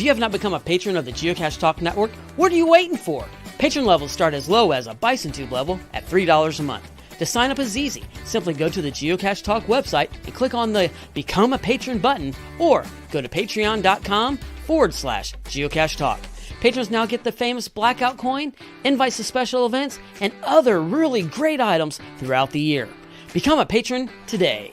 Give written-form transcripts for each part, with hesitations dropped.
you have not become a patron of the Geocache Talk Network, what are you waiting for? Patron levels start as low as a Bison Tube level at $3 a month. To sign up is easy. Simply go to the Geocache Talk website and click on the Become a Patron button, or go to patreon.com/Geocache Talk. Patrons now get the famous Blackout coin, invites to special events, and other really great items throughout the year. Become a patron today.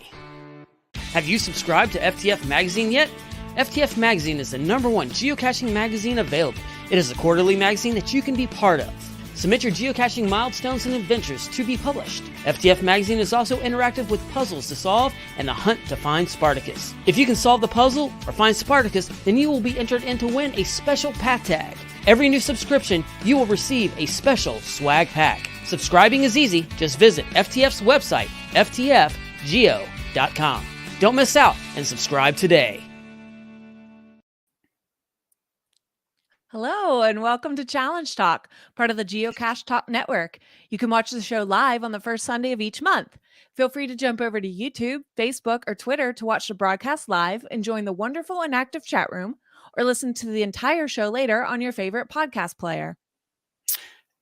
Have you subscribed to FTF Magazine yet? FTF Magazine is the #1 geocaching magazine available. It is a quarterly magazine that you can be part of. Submit your geocaching milestones and adventures to be published. FTF Magazine is also interactive with puzzles to solve and the hunt to find Spartacus. If you can solve the puzzle or find Spartacus, then you will be entered in to win a special pack tag. Every new subscription, you will receive a special swag pack. Subscribing is easy. Just visit FTF's website, ftfgeo.com. Don't miss out and subscribe today. Hello, and welcome to Challenge Talk, part of the Geocache Talk Network. You can watch the show live on the first Sunday of each month. Feel free to jump over to YouTube, Facebook, or Twitter to watch the broadcast live and join the wonderful and active chat room, or listen to the entire show later on your favorite podcast player.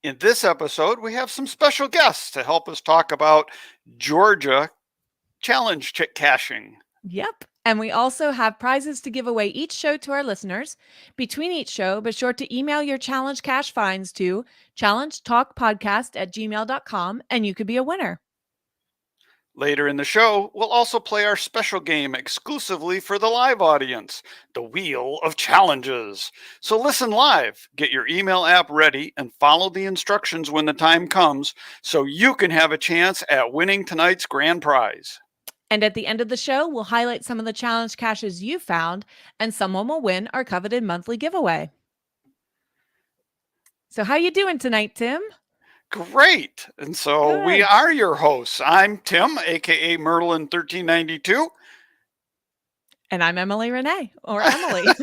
In this episode, we have some special guests to help us talk about Georgia challenge caching. Yep. And we also have prizes to give away each show to our listeners. Between each show, be sure to email your challenge cache finds to challengetalkpodcast@gmail.com, and you could be a winner. Later in the show, we'll also play our special game exclusively for the live audience, the Wheel of Challenges. So listen live, get your email app ready, and follow the instructions when the time comes so you can have a chance at winning tonight's grand prize. And at the end of the show, we'll highlight some of the challenge caches you found, and someone will win our coveted monthly giveaway. So how you doing tonight, Tim? Great. And so Good. we are your hosts. I'm Tim, aka Merlin1392. And I'm Emily Renee, or Emily. All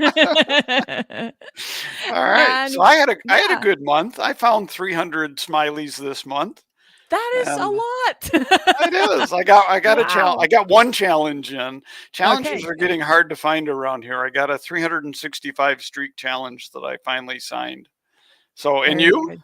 right. And, so I had a good month. I found 300 smileys this month. That is a lot. It is. I got a challenge. I got one challenge in. Challenges Okay. are getting hard to find around here. I got a 365 streak challenge that I finally signed. So, and Very you? good.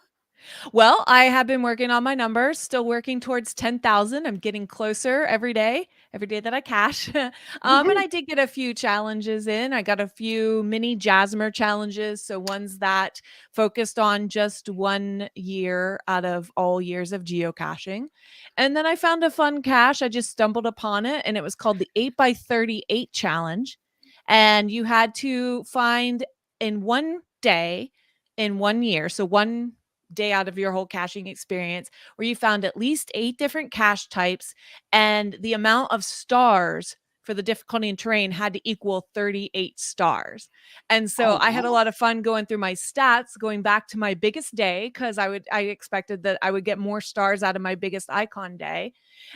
Well, I have been working on my numbers, still working towards 10,000. I'm getting closer every day that I cache. And I did get a few challenges in. I got a few mini Jasmer challenges. So ones that focused on just 1 year out of all years of geocaching. And then I found a fun cache. I just stumbled upon it, and it was called the 8x38 challenge. And you had to find in one day, in 1 year, so one day out of your whole caching experience, where you found at least 8 different cache types, and the amount of stars for the difficulty and terrain had to equal 38 stars. And so I had a lot of fun going through my stats, going back to my biggest day, because I expected that I would get more stars out of my biggest icon day.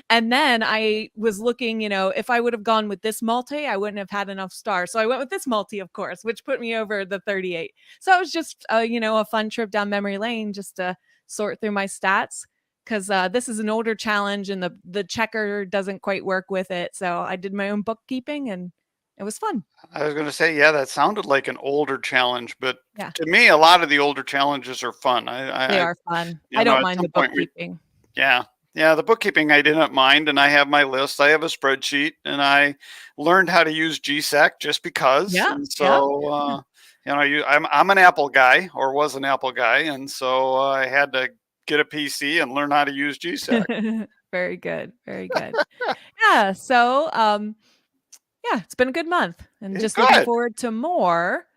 And then I was looking, if I would have gone with this multi, I wouldn't have had enough stars. So I went with this multi, of course, which put me over the 38. So it was just, a fun trip down memory lane just to sort through my stats, because this is an older challenge and the checker doesn't quite work with it. So I did my own bookkeeping, and it was fun. I was going to say, yeah, that sounded like an older challenge, but Yeah. to me, a lot of the older challenges are fun. They are fun. you I know, don't at mind some the point bookkeeping. Yeah, the bookkeeping I didn't mind, and I have my list. I have a spreadsheet, and I learned how to use GSEC just because. Yeah, And so, I'm an Apple guy, or was an Apple guy, and so I had to get a PC and learn how to use GSEC. Very good. Very good. Yeah. So, it's been a good month, and It's just looking good. forward to more.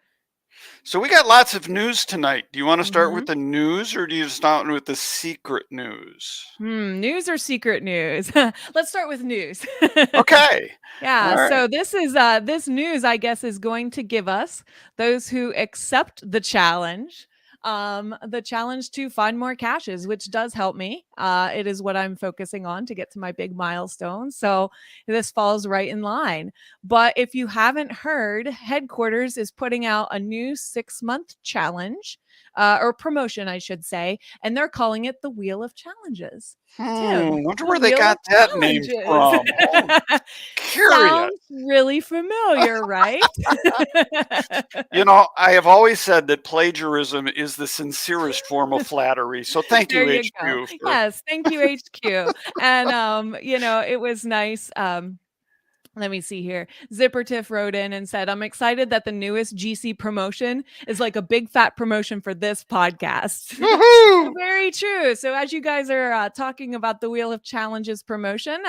So we got lots of news tonight. Do you want to start with the news, or do you start with the secret news? News or secret news? Let's start with news. Okay. Yeah. All right. So this is this news, I guess, is going to give us, those who accept the challenge to find more caches, which does help me. It is what I'm focusing on to get to my big milestone. So this falls right in line. But if you haven't heard, Headquarters is putting out a new 6-month challenge or promotion, I should say, and they're calling it the Wheel of Challenges. Tim, Wonder the where they Wheel got of that name Challenges. from. Oh, curious. Sounds really familiar, right? I have always said that plagiarism is the sincerest form of flattery. So thank There you, you go. HQ, for. Yes, thank you, HQ. And, it was nice. Let me see here. Zippertiff wrote in and said, I'm excited that the newest GC promotion is like a big fat promotion for this podcast. Woohoo! Very true. So as you guys are talking about the Wheel of Challenges promotion,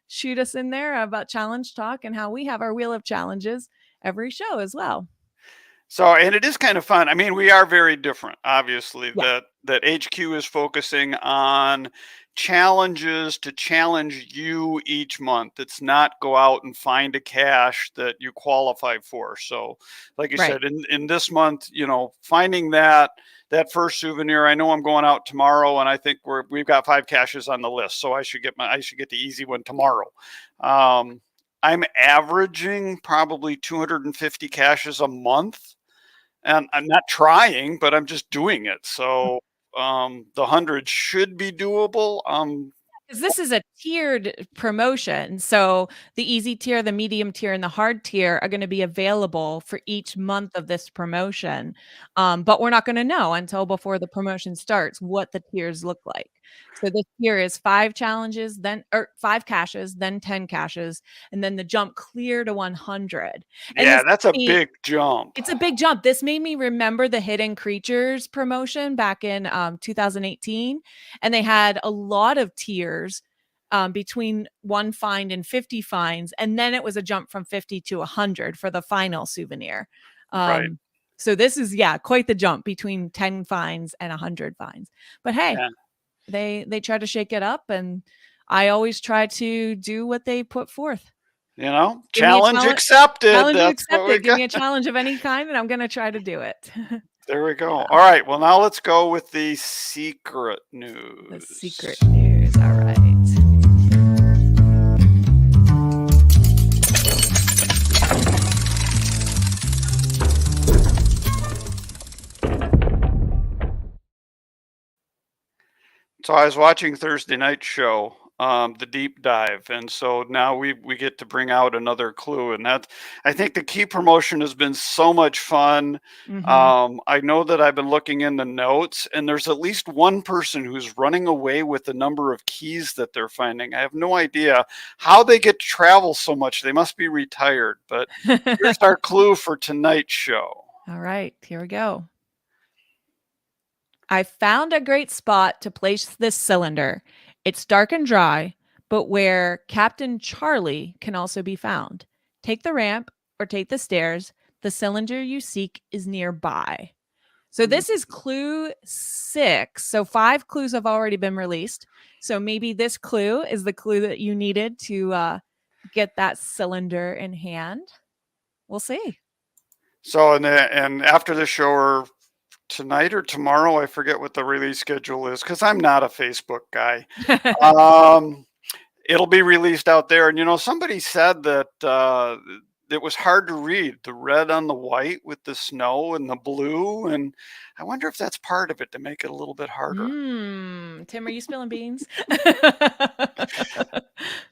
shoot us in there about Challenge Talk and how we have our Wheel of Challenges every show as well. So, and it is kind of fun. I mean, we are very different, obviously, Yeah. that HQ is focusing on challenges to challenge you each month. It's not go out and find a cache that you qualify for. So, like you Right. said, in this month, finding that first souvenir. I know I'm going out tomorrow, and I think we've got 5 caches on the list, so I should get the easy one tomorrow. I'm averaging probably 250 caches a month. And I'm not trying, but I'm just doing it. So the 100 should be doable. 'Cause this is a tiered promotion. So the easy tier, the medium tier, and the hard tier are gonna be available for each month of this promotion. But we're not gonna know until before the promotion starts what the tiers look like. So this tier is 5 challenges, then or 5 caches, then 10 caches, and then the jump clear to 100. And yeah, this that's a big jump. It's a big jump. This made me remember the Hidden Creatures promotion back in 2018, and they had a lot of tiers between 1 find and 50 finds, and then it was a jump from 50 to 100 for the final souvenir. Right. So this is quite the jump between 10 finds and 100 finds. But hey, Yeah. they try to shake it up, and I always try to do what they put forth. Give me a Challenge accepted. Challenge That's what we accepted. Give got. me a challenge of any kind, and I'm gonna try to do it. There we go. Yeah. All right. Well, now let's go with the secret news. The secret news. All right. So I was watching Thursday night show, the deep dive, and so now we get to bring out another clue, and I think the key promotion has been so much fun. I know that I've been looking in the notes, and there's at least one person who's running away with the number of keys that they're finding. I have no idea how they get to travel so much. They must be retired. But here's our clue for tonight's show. All right, here we go. I found a great spot to place this cylinder. It's dark and dry, but where Captain Charlie can also be found. Take the ramp or take the stairs. The cylinder you seek is nearby. So this is clue 6. So 5 clues have already been released. So maybe this clue is the clue that you needed to get that cylinder in hand. We'll see. So and after the show, or tonight or tomorrow, I forget what the release schedule is because I'm not a Facebook guy. It'll be released out there. And somebody said that it was hard to read the red on the white with the snow and the blue, and I wonder if that's part of it to make it a little bit harder. Tim, are you spilling beans?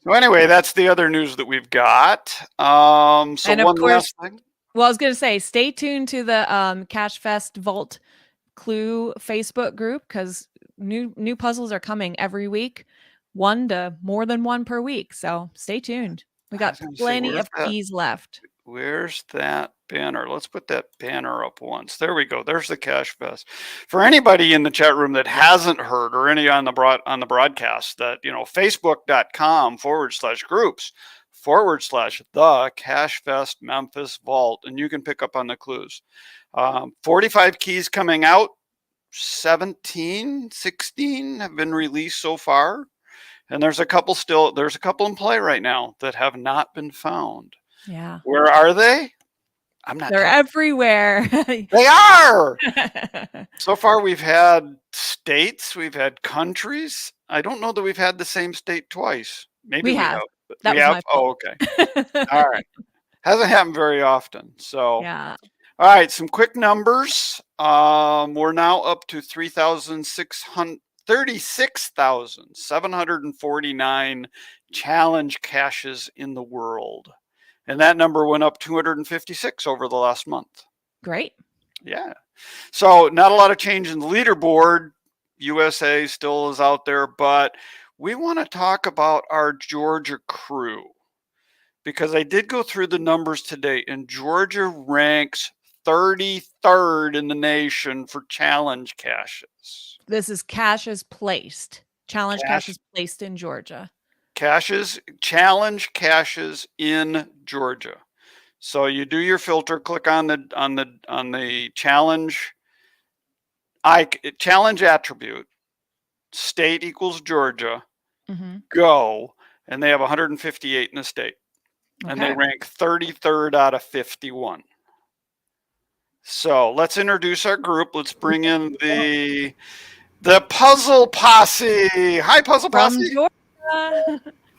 So anyway, that's the other news that we've got. So and of one course, last thing. Well, I was going to say, stay tuned to the Cache Fest Vault Clue Facebook group because new puzzles are coming every week, 1 to more than 1 per week. So stay tuned. We got plenty of keys left. Where's that banner? Let's put that banner up once. There we go. There's the Cache Fest. For anybody in the chat room that hasn't heard, or any on the broadcast, that facebook.com/groups/the Cache Fest Memphis Vault, and you can pick up on the clues. 45 keys coming out. 16 have been released so far, and there's a couple in play right now that have not been found. Yeah. Where are they? They're everywhere. They are. So far, we've had states, we've had countries. I don't know that we've had the same state twice. Maybe we have. That was my fault. Oh, okay. All right. Hasn't happened very often. So yeah. All right, some quick numbers. We're now up to 36,749 challenge caches in the world. And that number went up 256 over the last month. Great. Yeah. So not a lot of change in the leaderboard. USA still is out there, but we want to talk about our Georgia crew, because I did go through the numbers today, and Georgia ranks 33rd in the nation for challenge caches. This is caches placed. Challenge caches placed in Georgia. Challenge caches in Georgia. So you do your filter, click on the challenge attribute, state equals Georgia, go, and they have 158 in the state. Okay. And they rank 33rd out of 51. So let's introduce our group. Let's bring in the Puzzle Posse. Hi, Puzzle Posse. From Georgia.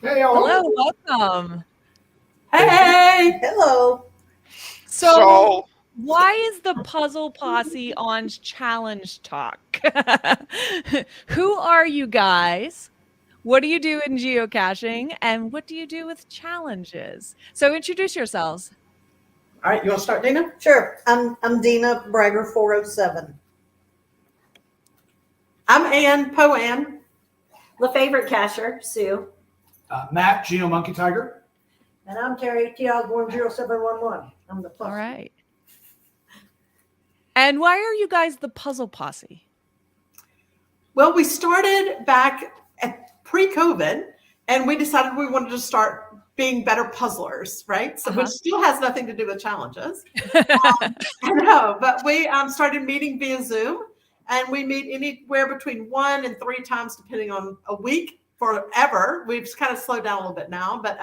Hey, hello, welcome. Hey, hello. So why is the Puzzle Posse on Challenge Talk? Who are you guys? What do you do in geocaching? And what do you do with challenges? So introduce yourselves. All right, you want to start, Dina? Sure. I'm Dina Bragger 407. I'm Ann Poan. LaFavorite Cacher, Sue. Matt, Geo Monkey Tiger. And I'm Terry T. Osborne 0711. I'm the plus. All right. And why are you guys the Puzzle Posse? Well, we started back at pre-COVID, and we decided we wanted to start being better puzzlers, right? So which still has nothing to do with challenges. I know, but we started meeting via Zoom, and we meet anywhere between 1 and 3 times, depending on a week, forever. We've kind of slowed down a little bit now, but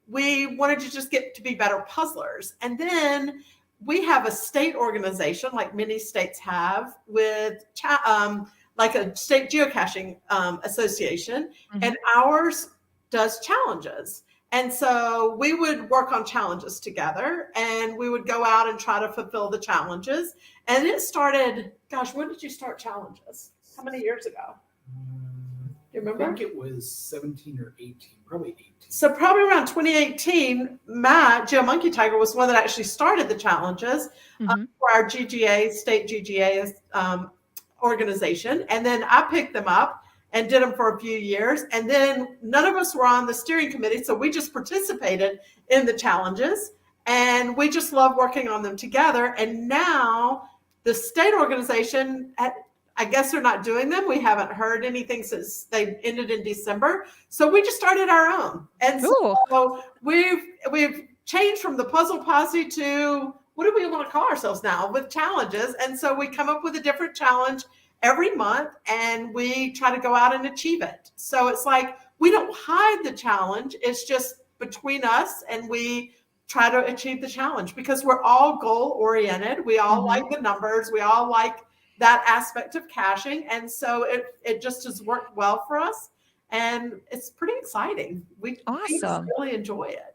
we wanted to just get to be better puzzlers. And then we have a state organization, like many states have, with like a state geocaching association, and ours does challenges. And so we would work on challenges together, and we would go out and try to fulfill the challenges. And it started, gosh, when did you start challenges? How many years ago? Do you remember? I think it was 17 or 18, probably 18. So probably around 2018, Matt, Geo Monkey Tiger, was one that actually started the challenges for our GGA, state GGA organization. And then I picked them up and did them for a few years. And then none of us were on the steering committee, so we just participated in the challenges. And we just love working on them together. And now the state organization, I guess they're not doing them. We haven't heard anything since they ended in December. So we just started our own. And so we've changed from the Puzzle Posse to, what do we want to call ourselves now, with challenges. And so we come up with a different challenge every month, and we try to go out and achieve it. So it's like, we don't hide the challenge. It's just between us, and we try to achieve the challenge because we're all goal oriented. We all like the numbers. We all like that aspect of caching. And so it just has worked well for us, and it's pretty exciting. We really enjoy it.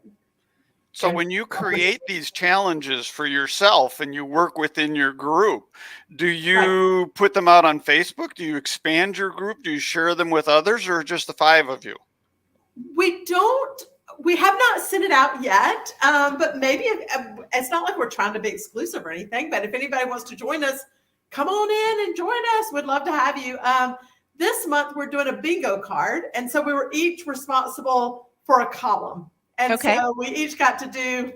So when you create these challenges for yourself and you work within your group, do you put them out on Facebook? Do you expand your group? Do you share them with others, or just the 5 of you? We have not sent it out yet, but maybe it's not like we're trying to be exclusive or anything, but if anybody wants to join us, come on in and join us. We'd love to have you. This month we're doing a bingo card. And so we were each responsible for a column. And so we each got to do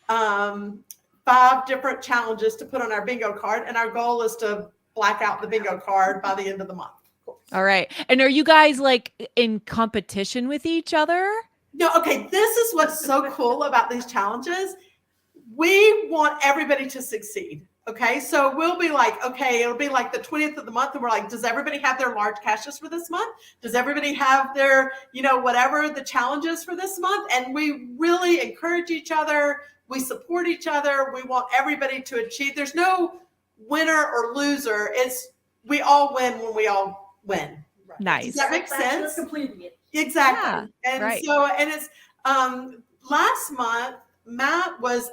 5 different challenges to put on our bingo card. And our goal is to black out the bingo card by the end of the month. All right. And are you guys like in competition with each other? No. Okay. This is what's so cool about these challenges. We want everybody to succeed. Okay. So we'll be like, okay, it'll be like the 20th of the month. And we're like, does everybody have their large caches for this month? Does everybody have their, whatever the challenges for this month? And we really encourage each other. We support each other. We want everybody to achieve. There's no winner or loser. We all win when we all win. Right. Nice. Does that make sense? Completing it. Exactly. Yeah, and so, and it's, last month, Matt was,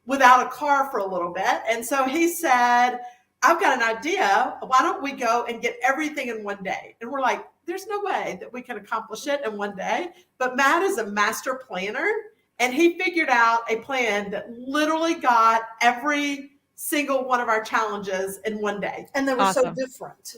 without a car for a little bit. And so he said, I've got an idea. Why don't we go and get everything in one day? And we're like, there's no way that we can accomplish it in one day. But Matt is a master planner, and he figured out a plan that literally got every single one of our challenges in one day. And they were so different.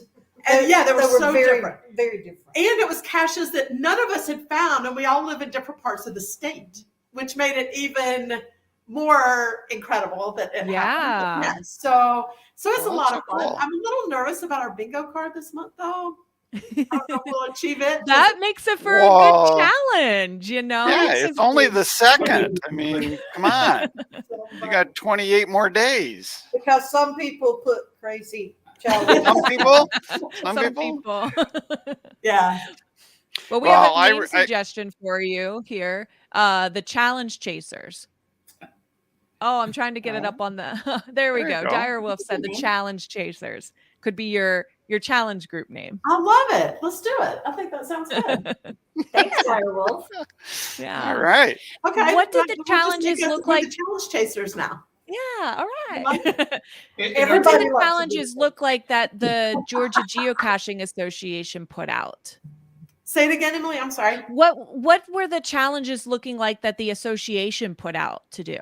And yeah, they were so very, different. very different. And it was caches that none of us had found, and we all live in different parts of the state, which made it even more incredible that it happened. Yeah. So it's a lot of fun. Cool. I'm a little nervous about our bingo card this month, though. I don't know if we'll achieve it. That makes it for a good challenge, you know? Yeah, it's only the second. I mean, come on. You got 28 more days. Because some people put crazy challenges. Some people? Some people. Yeah. Well, we have a name suggestion for you here. The Challenge Chasers. Oh, I'm trying to get it up on the. There we go. Dire Wolf said the Challenge Chasers could be your challenge group name. I love it. Let's do it. I think that sounds good. Thanks, Dire Wolf. Yeah. All right. Okay. What did the challenges look like? The Challenge Chasers now. Yeah. All right. Everybody What did the challenges look like that the Georgia Geocaching Association put out? Say it again, Emily. I'm sorry. What were the challenges looking like that the association put out to do?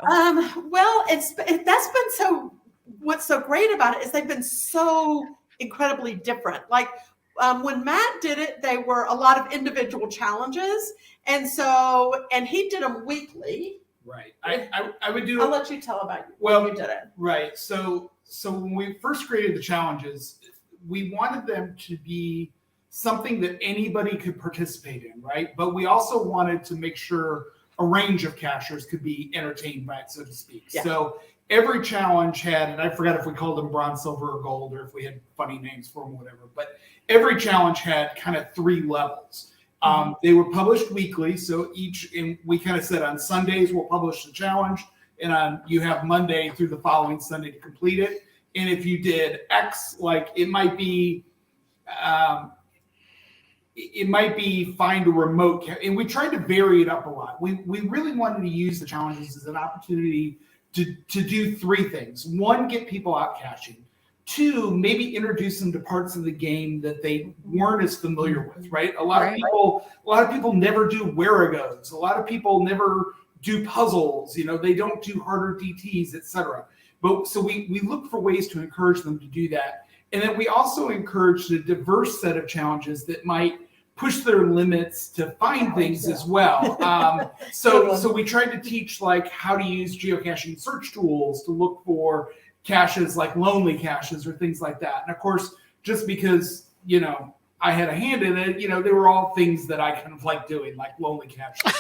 Well, that's been so. What's so great about it is they've been so incredibly different. Like when Matt did it, they were a lot of individual challenges, and he did them weekly. Right. I would do. I'll let you tell about when you did it. Right. So when we first created the challenges, we wanted them to be something that anybody could participate in, right? But we also wanted to make sure a range of cachers could be entertained by it, so to speak. Yeah. So every challenge had, and I forgot if we called them bronze, silver, or gold, or if we had funny names for them or whatever, but every challenge had kind of 3 levels. They were published weekly, so we kind of said on Sundays we'll publish the challenge, and you have Monday through the following Sunday to complete it. And if you did X, like it might be find a remote, and we tried to vary it up a lot. We really wanted to use the challenges as an opportunity to do 3 things. 1, get people out caching. 2, maybe introduce them to parts of the game that they weren't as familiar with, right? A lot of people never do where-a-goes. A lot of people never do puzzles. They don't do harder DTs, etc. But so we look for ways to encourage them to do that. And then we also encouraged a diverse set of challenges that might push their limits to find things as well. So we tried to teach like how to use geocaching search tools to look for caches like lonely caches or things like that. And of course, just because, I had a hand in it, they were all things that I kind of like doing, like lonely caches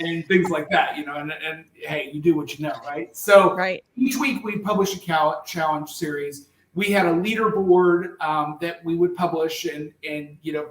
and things like that, and hey, you do what you know, right? So each week we publish a challenge series. We had a leaderboard that we would publish, and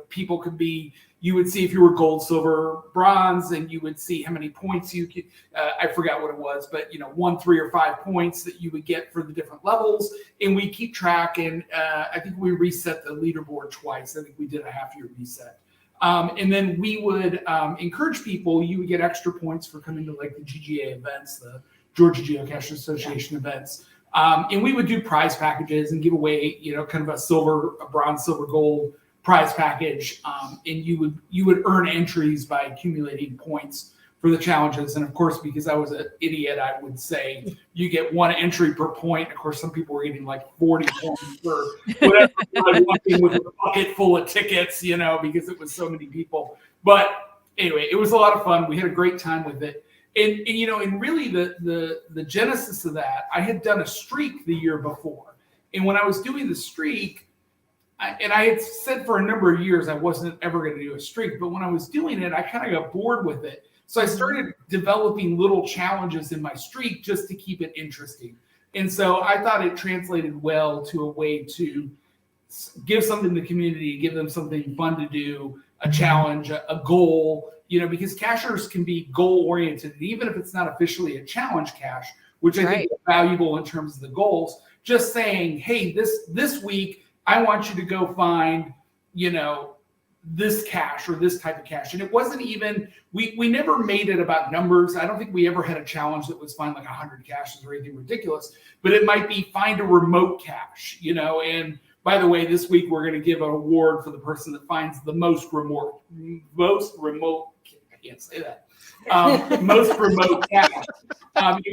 people could be. You would see if you were gold, silver, bronze, and you would see how many points you could. I forgot what it was, but 1, 3, or 5 points that you would get for the different levels, and we keep track. And I think we reset the leaderboard twice. I think we did a half-year reset, and then we would encourage people. You would get extra points for coming to like the GGA events, the Georgia Geocaching Association events. And we would do prize packages and give away, kind of a bronze, silver, gold prize package. And you would earn entries by accumulating points for the challenges. And of course, because I was an idiot, I would say you get 1 entry per point. Of course, some people were getting like 40 points for whatever, with a bucket full of tickets, because it was so many people. But anyway, it was a lot of fun. We had a great time with it. And really the genesis of that, I had done a streak the year before. And when I was doing the streak, I had said for a number of years I wasn't ever going to do a streak, but when I was doing it, I kind of got bored with it. So I started developing little challenges in my streak just to keep it interesting. And so I thought it translated well to a way to give something to the community, give them something fun to do, a challenge, a goal, because cachers can be goal-oriented. And even if it's not officially a challenge cache, which I think is valuable in terms of the goals, just saying, hey, this week, I want you to go find, this cache or this type of cache. And it wasn't even, we never made it about numbers. I don't think we ever had a challenge that was find like 100 caches or anything ridiculous, but it might be find a remote cache, you know. And by the way, this week we're going to give an award for the person that finds the most remote, I can't say that. Most remote cache.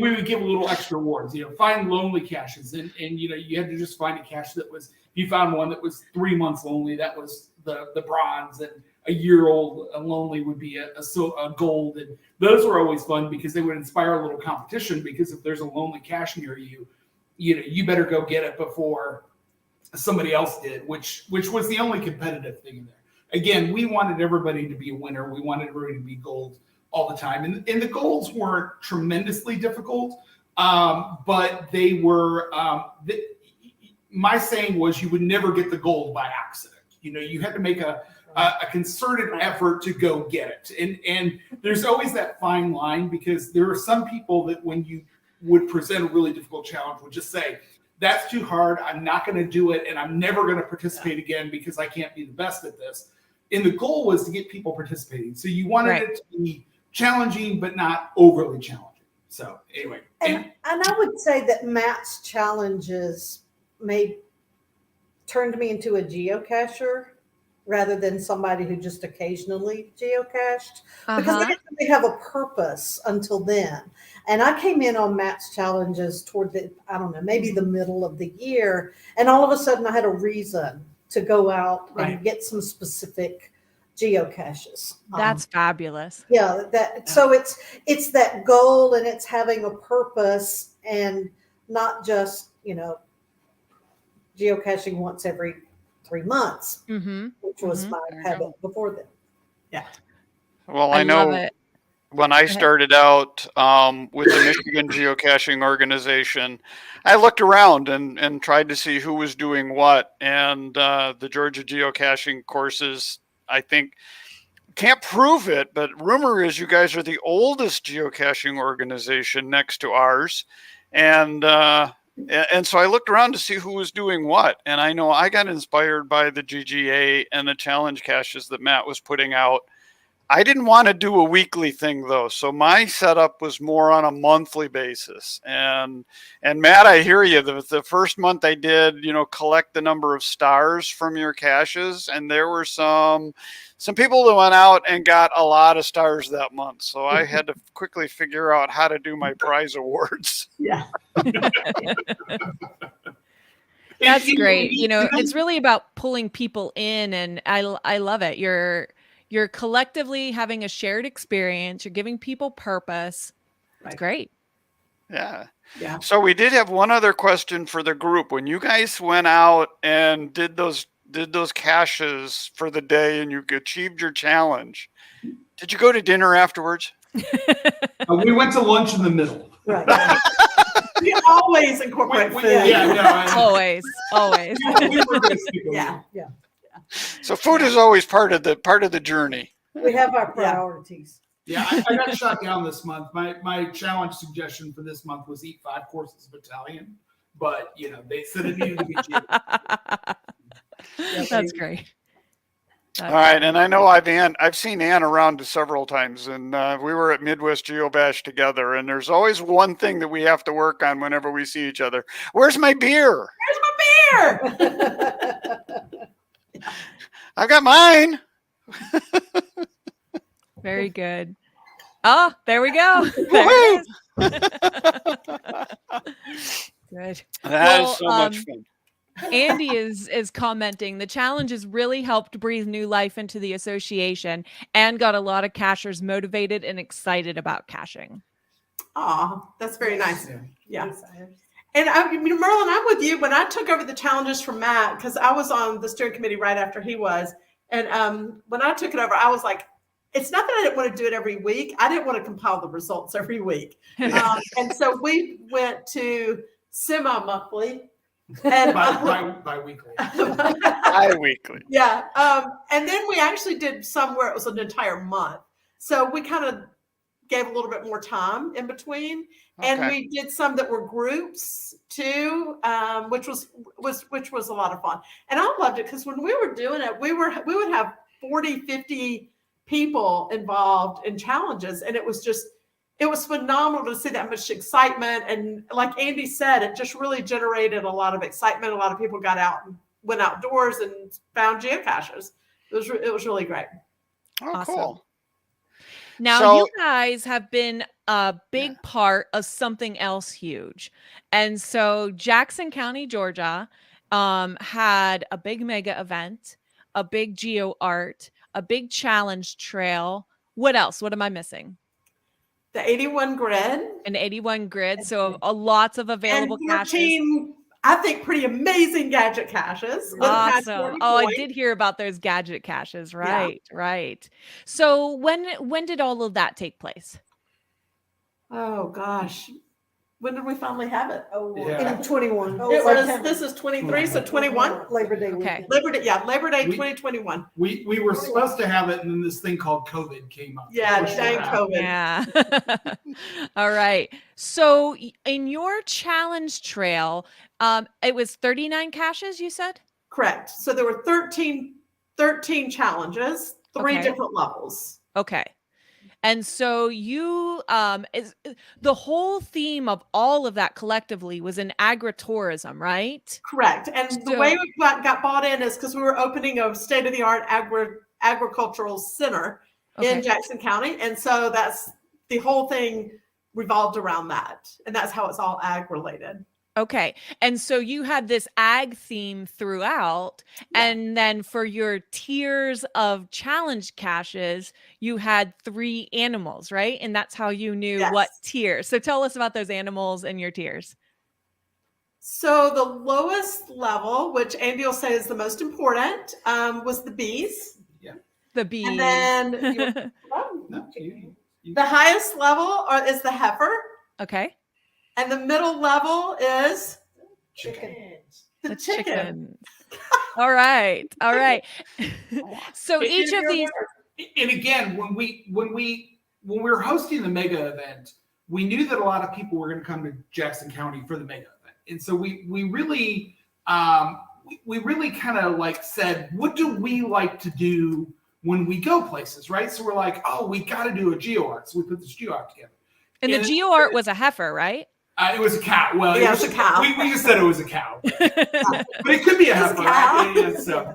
We would give a little extra awards, you know, find lonely caches. And you know, you had to just find a cache that was, if you found one that was 3 months lonely, that was the bronze, and a year old lonely would be a gold. And those were always fun because they would inspire a little competition, because if there's a lonely cache near you, you know, you better go get it before somebody else did, which was the only competitive thing in there. Again, we wanted everybody to be a winner. We wanted everybody to be gold all the time. And the goals weren't tremendously difficult, but they were, my saying was you would never get the gold by accident. You know, you had to make a concerted effort to go get it. And there's always that fine line, because there are some people that when you would present a really difficult challenge would just say, that's too hard, I'm not going to do it, and I'm never going to participate again because I can't be the best at this. And the goal was to get people participating. So you wanted it to be challenging, but not overly challenging. So anyway. And I would say that Matt's challenges turned me into a geocacher rather than somebody who just occasionally geocached, because I didn't really have a purpose until then. And I came in on Matt's challenges toward maybe the middle of the year. And all of a sudden I had a reason to go out and get some specific geocaches. That's fabulous. Yeah. So it's that goal, and it's having a purpose, and not just, you know, geocaching once every 3 months, which was my habit before then. Yeah. Well, I know when I started out with the Michigan Geocaching Organization, I looked around and tried to see who was doing what. And the Georgia Geocaching courses, I think, can't prove it, but rumor is you guys are the oldest geocaching organization next to ours. And so I looked around to see who was doing what. And I know I got inspired by the GGA and the challenge caches that Matt was putting out. I didn't want to do a weekly thing though. So my setup was more on a monthly basis. And Matt, I hear you. The first month I did, you know, collect the number of stars from your caches. And there were some people that went out and got a lot of stars that month. So I had to quickly figure out how to do my prize awards. Yeah. That's great. You know, it's really about pulling people in, and I love it. You're collectively having a shared experience. You're giving people purpose. It's great. Yeah. Yeah. So we did have one other question for the group. When you guys went out and did those caches for the day and you achieved your challenge, did you go to dinner afterwards? We went to lunch in the middle. Right. We always incorporate food. Always. Yeah. So food is always part of the journey. We have our priorities. Yeah, I got shot down this month. My challenge suggestion for this month was eat 5 courses of Italian, but you know, they said it needed to be cheap. That's great. All right, and I know I've seen Ann around several times, and we were at Midwest Geobash together, and there's always one thing that we have to work on whenever we see each other. Where's my beer? Where's my beer? I got mine. Very good. Oh, there we go. There it is. Good. That is so much fun. Andy is commenting, the challenge has really helped breathe new life into the association and got a lot of cachers motivated and excited about caching. Oh, that's very nice. Yeah. And I mean, Merlin, I'm with you. When I took over the challenges from Matt, because I was on the steering committee right after he was, and when I took it over, I was like, it's not that I didn't want to do it every week. I didn't want to compile the results every week. And so we went to semi-monthly. And bi-weekly. Bi-weekly. Yeah. And then we actually did some where it was an entire month. So we kind of gave a little bit more time in between. Okay. And we did some that were groups too, which was a lot of fun. And I loved it because when we were doing it, we would have 40, 50 people involved in challenges. And it was phenomenal to see that much excitement. And like Andy said, it just really generated a lot of excitement. A lot of people got out and went outdoors and found geocaches. It was really great. Oh, Awesome. cool. Now, So- you guys have been a big part of something else huge. And so Jackson County, Georgia, had a big mega event, a big geo art, a big challenge trail. What else? What am I missing? The 81 grid. An 81 grid. So lots of available and caches. 14, I think, pretty amazing gadget caches. with Patch Awesome. 40 Oh, I points. did hear about those gadget caches. Right, right. So when did all of that take place? Oh gosh, when did we finally have it? In 21. This is 23, so 21. Labor Day Okay. weekend. Labor Day We- 2021. We were supposed to have it, and then this thing called COVID came up. Yeah, Pushed it dang out. COVID. Yeah. All right. So in your challenge trail, it was 39 caches, you said? Correct. So there were 13 challenges, 3 Okay. different levels. Okay. And so you the whole theme of all of that collectively was in agritourism, right? Correct. And the So- way we got bought in is because we were opening a state-of-the-art agricultural center in Okay. Jackson County. And so that's the whole thing revolved around that. And that's how it's all ag related. Okay. And so you had this ag theme throughout. Yeah. And then for your tiers of challenge caches, you had 3 animals, right? And that's how you knew what Yes. tier. So tell us about those animals and your tiers. So the lowest level, which Andy will say is the most important, was the bees. The bees. And then No, you- the highest level is the heifer. Okay. And the middle level is Chicken. the chicken. All right. All right. So It- each of these. And again, when we were hosting the mega event, we knew that a lot of people were going to come to Jackson County for the mega event, and so we really kind of like said, what do we like to do when we go places, right? So we're like, oh, we got to do a geo art, so we put this geo art together. And the And- geo art was a heifer, right? It was a cow. Well, Yeah, it was a cow. We just said it was a cow, but it could be a It's a heifer. cow. Right? Yeah, so,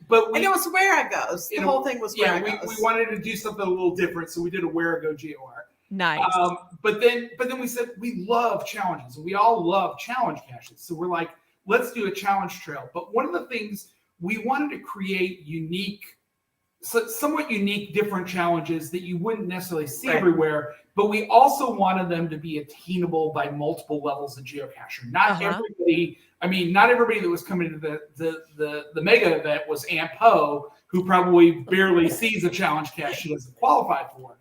but we, And it was where it goes. The You know, whole thing was where yeah, it we goes. wanted to do something a little different, so we did a where go geo art. Nice. But then we said we love challenges. We all love challenge caches, so we're like, let's do a challenge trail. But one of the things we wanted to create somewhat unique, different challenges that you wouldn't necessarily see Right. everywhere. But we also wanted them to be attainable by multiple levels of geocacher. Not everybody. I mean, not everybody that was coming to the mega event was Aunt Poe, who probably barely sees a challenge cache she doesn't qualify for.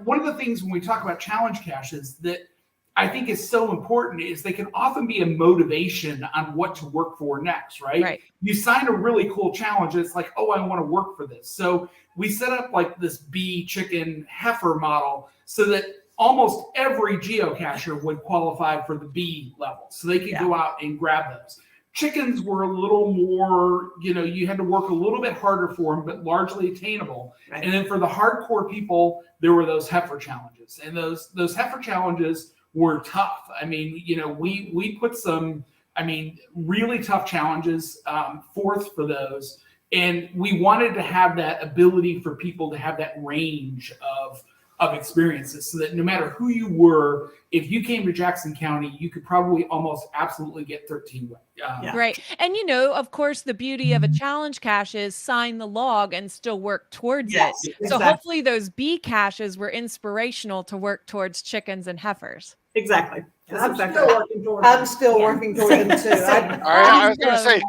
One of the things when we talk about challenge caches that I think is so important is they can often be a motivation on what to work for next, right? Right. You sign a really cool challenge. It's like, oh, I want to work for this. So we set up like this bee, chicken, heifer model so that almost every geocacher would qualify for the bee level. So they could go out and grab those. Chickens were a little more, you had to work a little bit harder for them, but largely attainable. Right. And then for the hardcore people, there were those heifer challenges. And those heifer challenges were tough. I mean, we put some, really tough challenges forth for those. And we wanted to have that ability for people to have that range of experiences so that no matter who you were, if you came to Jackson County, you could probably almost absolutely get 13 Right. And of course, the beauty of a challenge cache is sign the log and still work towards Yes, it. So exactly. hopefully those bee caches were inspirational to work towards chickens and heifers. Exactly. I'm Exactly. still working towards I'm still working towards it too. I was going to say,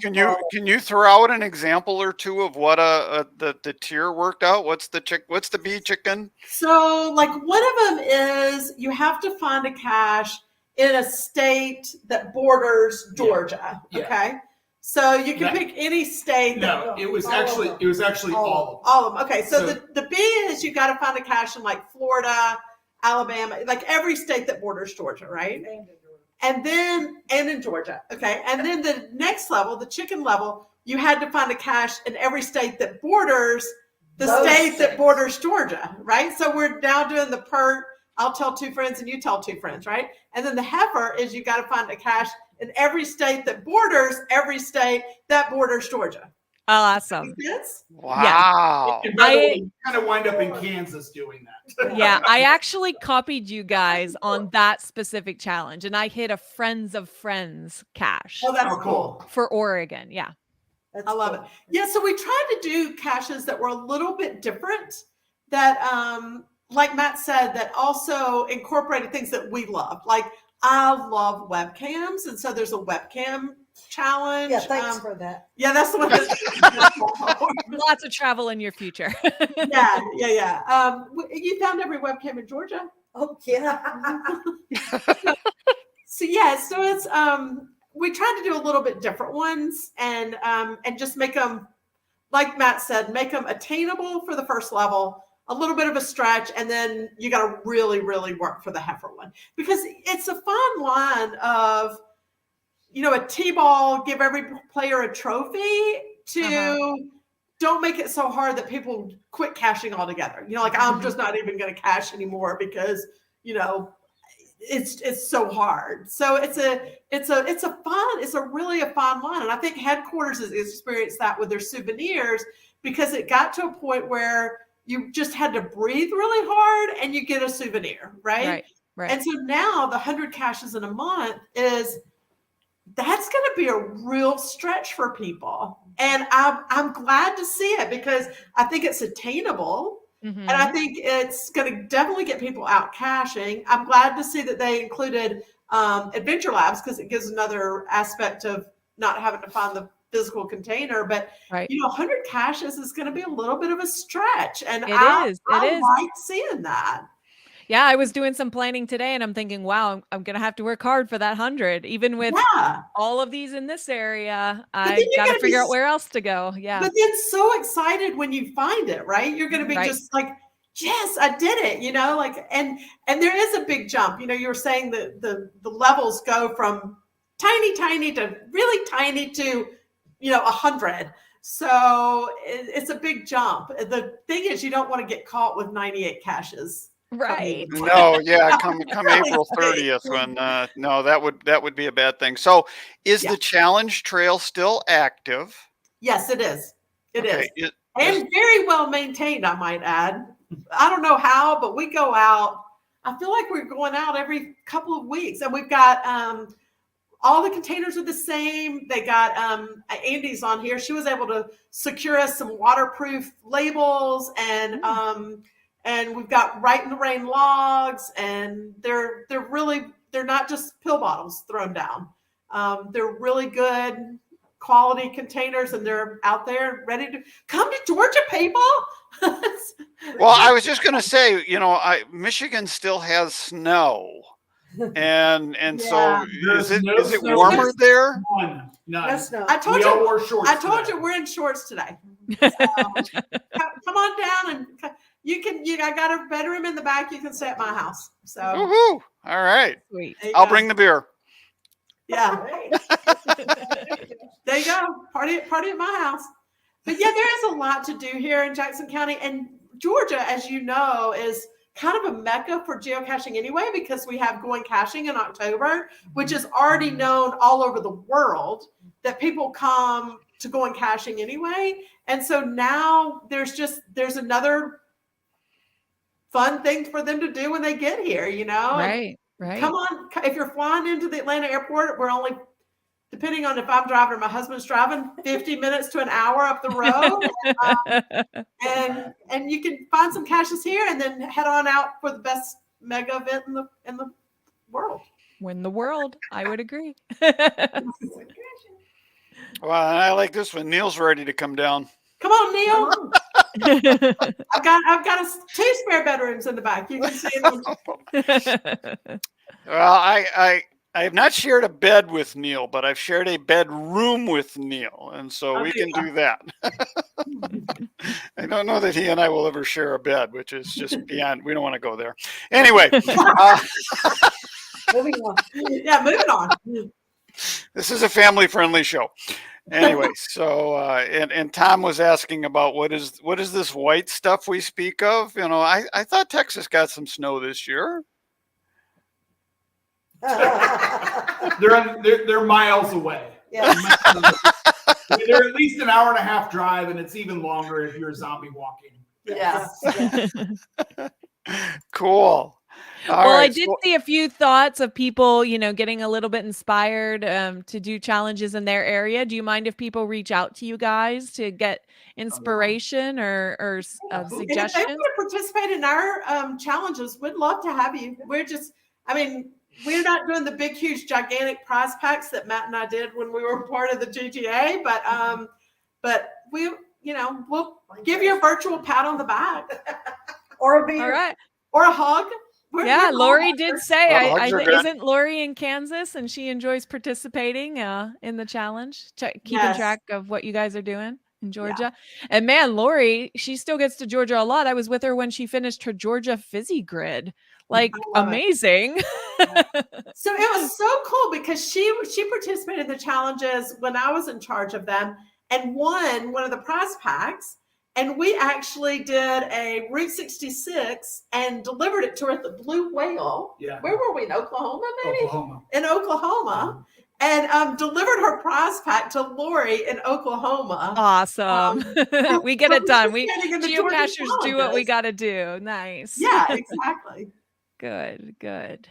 can you throw out an example or two of what the tier worked out? What's the bee chicken? So, like, one of them is you have to find a cache in a state that borders Georgia. Yeah. Okay, so you can pick any state. No, it was actually all of them. All of them. Okay, so So- the B is you got to find a cache in like Florida, Alabama, like every state that borders Georgia, right? And in Georgia. Okay, and then the next level, the chicken level, you had to find a cache in every state that borders the Those state that states. borders Georgia, right? So we're now doing the PERT. I'll tell 2 friends and you tell 2 friends, right? And then the heifer is you got to find a cache in every state that borders Georgia. Oh, awesome. Yes. Wow. And by the way, you kind of wind up in Kansas doing that. Yeah, I actually copied you guys on that specific challenge, and I hit a Friends of Friends cache Oh, that's Oh, cool. for Oregon. Yeah. That's I love cool. it. Yeah, so we tried to do caches that were a little bit different, that like Matt said, that also incorporated things that we love. Like I love webcams, and so there's a webcam challenge. Yeah, thanks for that. Yeah, that's the one. Lots of travel in your future. yeah. You found every webcam in Georgia. Oh yeah. So it's we tried to do a little bit different ones and just make them, like Matt said, make them attainable for the first level, a little bit of a stretch, and then you got to really, really work for the heifer one, because it's a fun line of, a T-ball, give every player a trophy, to don't make it so hard that people quit caching altogether. I'm just not even going to cache anymore because, it's so hard. So it's really a fun line. And I think headquarters has experienced that with their souvenirs, because it got to a point where you just had to breathe really hard and you get a souvenir, right? Right. And so now the 100 caches in a month that's going to be a real stretch for people. And I'm glad to see it, because I think it's attainable. And I think it's going to definitely get people out caching. I'm glad to see that they included Adventure Labs, because it gives another aspect of not having to find the physical container. But, 100 caches is going to be a little bit of a stretch. And I like seeing that. Yeah, I was doing some planning today, and I'm thinking, wow, I'm going to have to work hard for that 100. Even with all of these in this area, I got to figure out where else to go. Yeah. But then so excited when you find it, right? You're going to be just like, yes, I did it, and there is a big jump. You were saying that the levels go from tiny to really tiny to, 100. So it's a big jump. The thing is, you don't want to get caught with 98 caches. Right. No, yeah, come April 30th when no, that would be a bad thing. So is the challenge trail still active? Yes, it is. It is. And very well maintained, I might add. I don't know how, but we go out. I feel like we're going out every couple of weeks, and we've got all the containers are the same. They got Andy's on here. She was able to secure us some waterproof labels, and we've got Right in the Rain logs, and they're not just pill bottles thrown down. They're really good quality containers, and they're out there ready to come to Georgia, people. Well, I was just going to say, Michigan still has snow, and so is it warmer there? None. I told we all wore shorts. I told you we're in shorts today. So, come on down, and I got a bedroom in the back. You can stay at my house. So, woohoo! All right, Sweet. I'll bring the beer. Yeah. There you go. Party at my house. But yeah, there is a lot to do here in Jackson County, and Georgia, as you know, is kind of a mecca for geocaching anyway, because we have Going Caching in October, which is already known all over the world, that people come to Going Caching anyway. And so now there's another fun thing for them to do when they get here, Right. Come on, if you're flying into the Atlanta airport, we're only, depending on if I'm driving or my husband's driving, 50 minutes to an hour up the road. And you can find some caches here, and then head on out for the best mega event in the world. Win the world. I would agree. Well, I like this one. Neil's ready to come down. Come on, Neil. I've got 2 spare bedrooms in the back. You can see them. Well, I have not shared a bed with Neil, but I've shared a bedroom with Neil, and so we can do that. I don't know that he and I will ever share a bed, which is just beyond. We don't want to go there. Anyway, Moving on. Yeah, moving on. This is a family-friendly show. Anyway, so and Tom was asking about what is this white stuff we speak of? You know, I thought Texas got some snow this year. They're miles away. Yeah. They're at least an hour and a half drive, and it's even longer if you're zombie walking. Yes. Cool. All Well, I right, did so- see a few thoughts of people, getting a little bit inspired to do challenges in their area. Do you mind if people reach out to you guys to get inspiration or And if they suggestions? want to participate in our challenges, we'd love to have you. We're not doing the big, huge, gigantic prize packs that Matt and I did when we were part of the GGA, but we, we'll give you a virtual pat on the back Or a beer. All right. or a hug. Yeah, Lori did say, Well, hugs are good. isn't Lori in Kansas and she enjoys participating in the challenge, keeping Yes. track of what you guys are doing in Georgia. And man, Lori, she still gets to Georgia a lot. I was with her when she finished her Georgia Fizzy Grid. Like, I love it. amazing. So it was so cool because she participated in the challenges when I was in charge of them and won one of the prize packs. And we actually did a Route 66 and delivered it to her at the Blue Whale. Yeah. Where were we? In Oklahoma, maybe? Oklahoma. In Oklahoma. And delivered her prize pack to Lori in Oklahoma. Awesome. We get it done. We participating in the Georgia geocachers do what we challenges. got to do. Nice. Yeah, exactly. Good.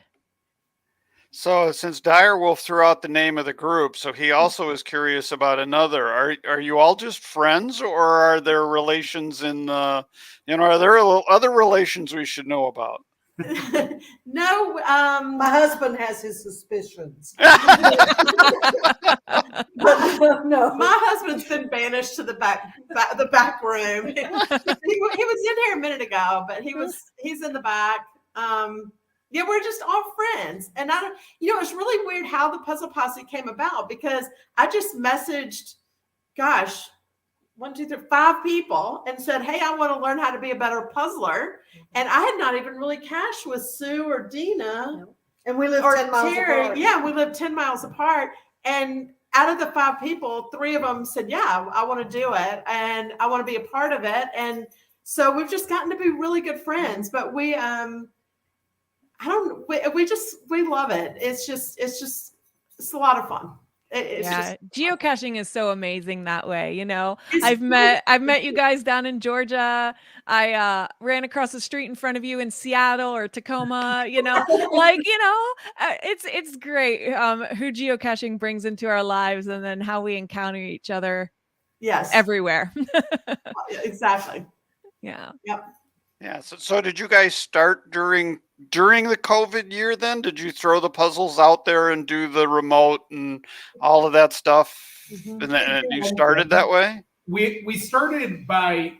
So since Direwolf threw out the name of the group, so he also is curious about another. Are you all just friends, or are there relations in the, are there other relations we should know about? No, My husband has his suspicions. But no. my husband's been banished to the back room. He was in here a minute ago, but he's in the back. Yeah, we're just all friends. And it's really weird how the Puzzle Posse came about because I just messaged, 5 people and said, hey, I want to learn how to be a better puzzler. And I had not even really cached with Sue or Dina And we live or 10 miles Terry. apart. Yeah, we live 10 miles apart. And out of the 5 people, 3 of them said, yeah, I want to do it. And I want to be a part of it. And so we've just gotten to be really good friends, but we love it. It's a lot of fun. Geocaching is so amazing that way. It's I've met you guys down in Georgia. I ran across the street in front of you in Seattle or Tacoma. It's great who geocaching brings into our lives and then how we encounter each other. Yes, everywhere. Exactly. Yeah. Yep. Yeah. So did you guys start during the COVID year then? Did you throw the puzzles out there and do the remote and all of that stuff? Mhm. And then you started that way? We started by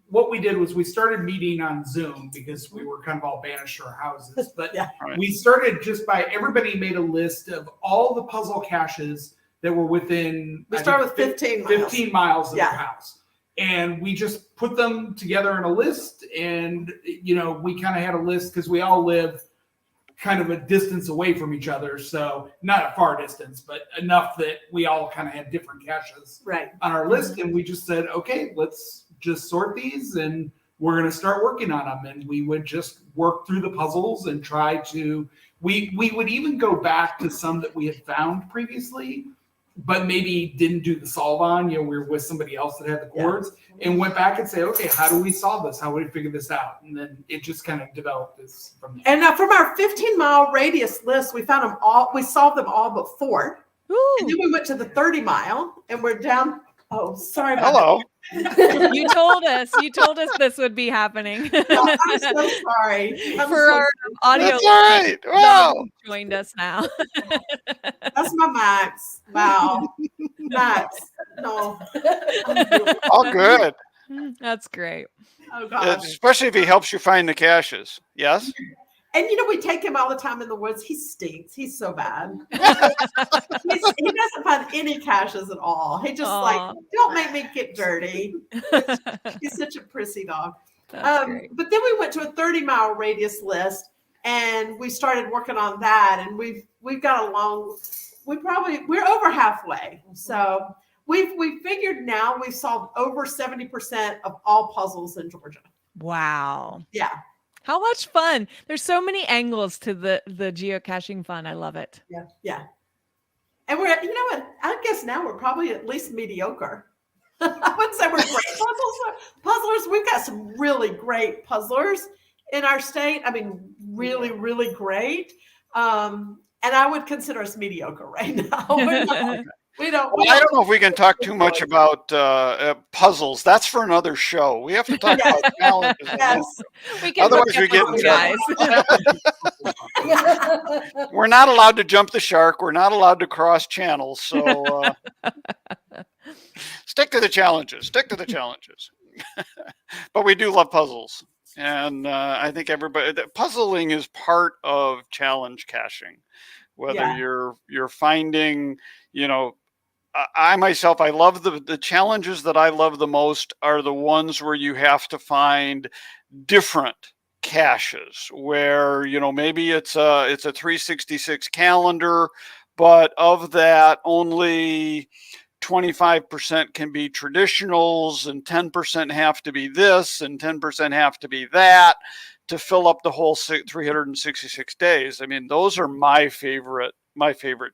what we did was we started meeting on Zoom because we were kind of all banished to our houses. But Yeah. Right. we started just by everybody made a list of all the puzzle caches that were within. We started with 15 miles. 15 miles of Yeah. their house. And we just put them together in a list. And, we kind of had a list because we all live kind of a distance away from each other. So not a far distance, but enough that we all kind of had different caches Right. on our list. And we just said, okay, let's just sort these and we're going to start working on them. And we would just work through the puzzles and try to, we would even go back to some that we had found previously, but maybe didn't do the solve on, we were with somebody else that had the chords and went back and say, okay, how do we solve this? How do we figure this out? And then it just kind of developed this from there. And from our 15-mile radius list, we found them all. We solved them all but 4. Ooh. And then we went to the 30-mile, and we're down. Oh, sorry about Hello. that. You told us this would be happening. I'm so sorry. For our audio, That's all right. Wow. Dom joined us now. That's my Max. Wow. Max. No. All good. That's great. Oh, God. Especially if he helps you find the caches. Yes? And we take him all the time in the woods. He stinks. He's so bad. He doesn't find any caches at all. He just don't make me get dirty. He's such a prissy dog. That's great. But then we went to a 30-mile radius list and we started working on that. And we've got a long we're over halfway. So we figured now we've solved over 70% of all puzzles in Georgia. Wow. Yeah. How much fun. There's so many angles to the geocaching fun. I love it. Yeah. Yeah. And we're, you know what? I guess now we're probably at least mediocre. I wouldn't say we're great puzzlers. We've got some really great puzzlers in our state. I mean, really, really great. And I would consider us mediocre right now. I don't know if we can talk too much about puzzles. That's for another show. We have to talk about challenges. Yes. Otherwise, we get in trouble. We're not allowed to jump the shark. We're not allowed to cross channels. So stick to the challenges. Stick to the challenges. But we do love puzzles. And I think puzzling is part of challenge caching. Whether you're finding, I myself, I love the challenges that I love the most are the ones where you have to find different caches where, maybe it's a 366 calendar, but of that only 25% can be traditionals and 10% have to be this and 10% have to be that to fill up the whole 366 days. I mean, those are my favorite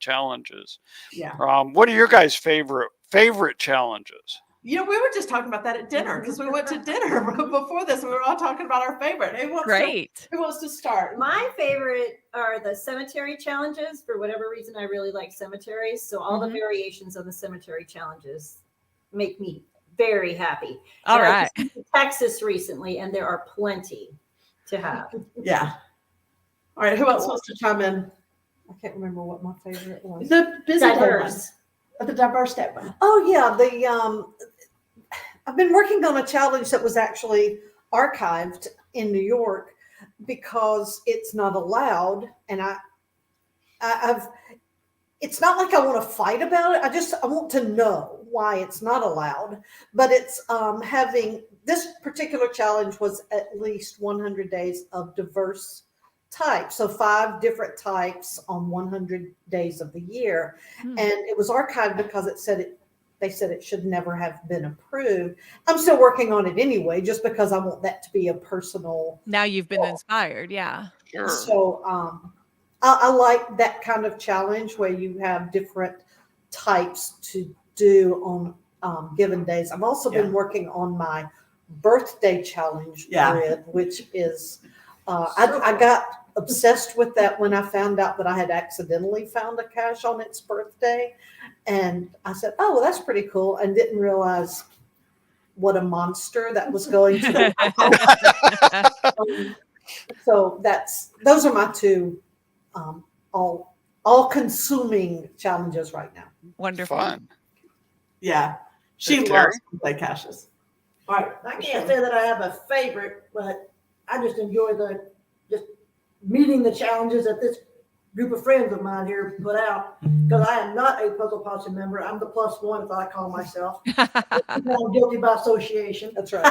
challenges. Yeah. What are your guys' favorite challenges? We were just talking about that at dinner because we went to dinner before this. And we were all talking about our favorite. Who wants to start? My favorite are the cemetery challenges. For whatever reason, I really like cemeteries. So all the variations of the cemetery challenges make me very happy. All right. I was in Texas recently, and there are plenty to have. Yeah. All right. Who else wants to chime in? I can't remember what my favorite was. The busy Diverse. The diverse step one. Oh yeah, I've been working on a challenge that was actually archived in New York because it's not allowed, and I've. It's not like I want to fight about it. I want to know why it's not allowed. But it's having this particular challenge was at least 100 days of diverse types. So 5 different types on 100 days of the year. And it was archived because they said it should never have been approved. I'm still working on it anyway, just because I want that to be a personal. Now you've been inspired. Yeah. Sure. So I like that kind of challenge where you have different types to do on given days. I've also been working on my birthday challenge grid, which is I got obsessed with that when I found out that I had accidentally found a cache on its birthday. And I said, oh, well, that's pretty cool. And didn't realize what a monster that was going to. So those are my 2 all-consuming challenges right now. Wonderful. Fun. Yeah. She loves birthday caches. All right. I can't say that I have a favorite, but I just enjoy just meeting the challenges that this group of friends of mine here put out, because I am not a Puzzle Posse member. I'm the +1, if I call myself. I'm guilty by association. That's right.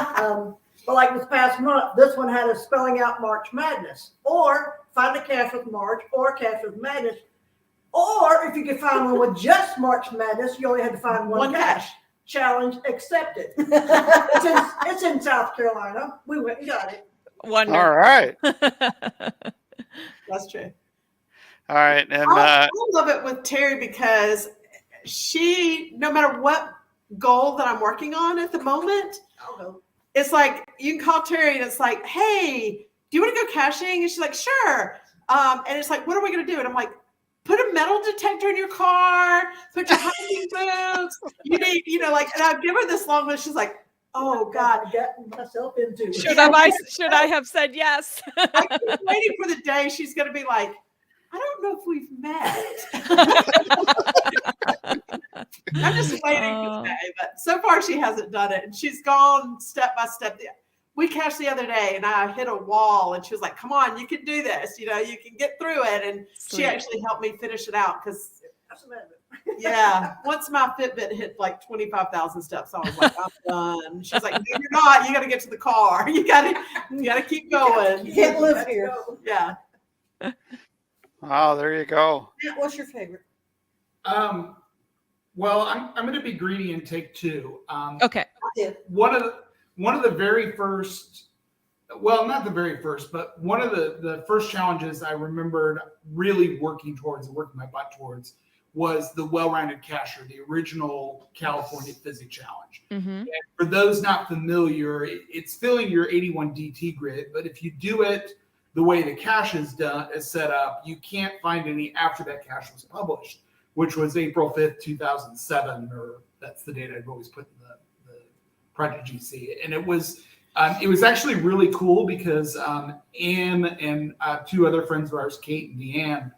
But like this past month, this one had us spelling out March Madness, or find a cache with March, or a cache with Madness, or if you could find one with just March Madness, you only had to find one cache. Challenge accepted. It's in South Carolina. We went and got it. Wonderful. All right. That's true. All right. And I love it with Terry because she, no matter what goal that I'm working on at the moment, it's like you can call Terry and it's like, hey, do you want to go caching? And she's like, sure. And it's like, what are we going to do? And I'm like, put a metal detector in your car, put your hiking boots. You need, and I'll give her this long list. She's like, oh God, I got myself into. Should I have said yes? I keep waiting for the day she's going to be like, I don't know if we've met. I'm just waiting for the day, but so far she hasn't done it. And she's gone step by step. We cached the other day and I hit a wall and she was like, come on, you can do this. You can get through it. And she actually helped me finish it out because, once my Fitbit hit like 25,000 steps, I was like, I'm done. She's like, no, you're not. You got to get to the car. You got to keep going. You can't live here. Yeah. Oh, there you go. What's your favorite? Well, I'm going to be greedy and take two. Okay. One of the very first, well, not the very first, but one of the first challenges I remembered really working towards and working my butt towards was the well-rounded cacher, the original California Fizzy Challenge. And for those not familiar, it's filling your 81 DT grid, but if you do it the way the cache is set up, you can't find any after that cache was published, which was April 5th, 2007, or that's the date I've always put in the Project GC. And it was actually really cool because Ann and two other friends of ours, Kate and Deanne,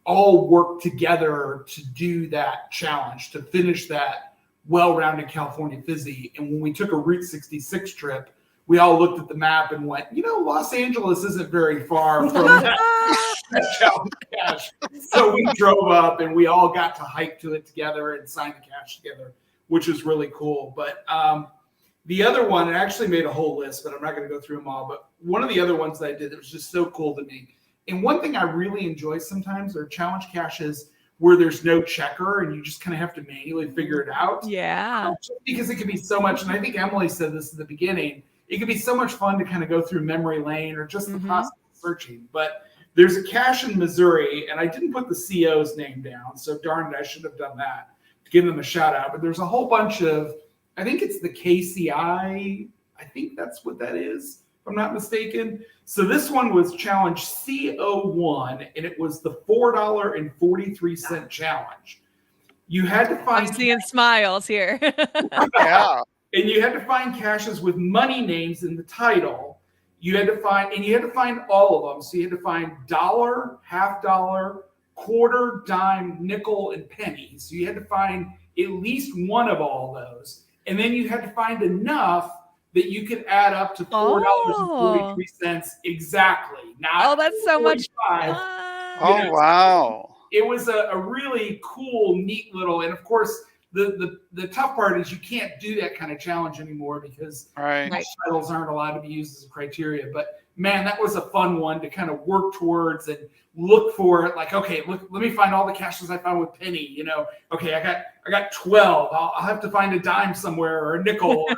all worked together to do that challenge, to finish that well-rounded California Fizzy. And when we took a Route 66 trip, we all looked at the map and went, Los Angeles isn't very far from that challenge cache. So we drove up and we all got to hike to it together and sign the cache together, which was really cool. But the other one, I actually made a whole list, but I'm not going to go through them all. But one of the other ones that I did that was just so cool to me. And one thing I really enjoy sometimes are challenge caches where there's no checker and you just kind of have to manually figure it out. Yeah. Because it can be so much, and I think Emily said this at the beginning, it can be so much fun to kind of go through memory lane or just the process of searching. But there's a cache in Missouri, and I didn't put the CO's name down, so darn it, I should have done that to give them a shout out. But there's a whole bunch of, I think it's the KCI, I think that's what that is, if I'm not mistaken. So this one was challenge CO1, and it was the $4.43 challenge. You had to find. I'm seeing smiles here. Yeah. And you had to find caches with money names in the title. You had to find all of them. So you had to find dollar, half dollar, quarter, dime, nickel, and penny. So you had to find at least one of all those. And then you had to find enough that you could add up to $4.43 exactly. Not that's so much fun. Oh, wow. It was a really cool, neat little, and of course, the tough part is you can't do that kind of challenge anymore because titles aren't allowed to be used as a criteria. But man, that was a fun one to kind of work towards and look for it. Like, okay, let me find all the caches I found with penny. Okay, I got 12. I'll have to find a dime somewhere or a nickel. Or,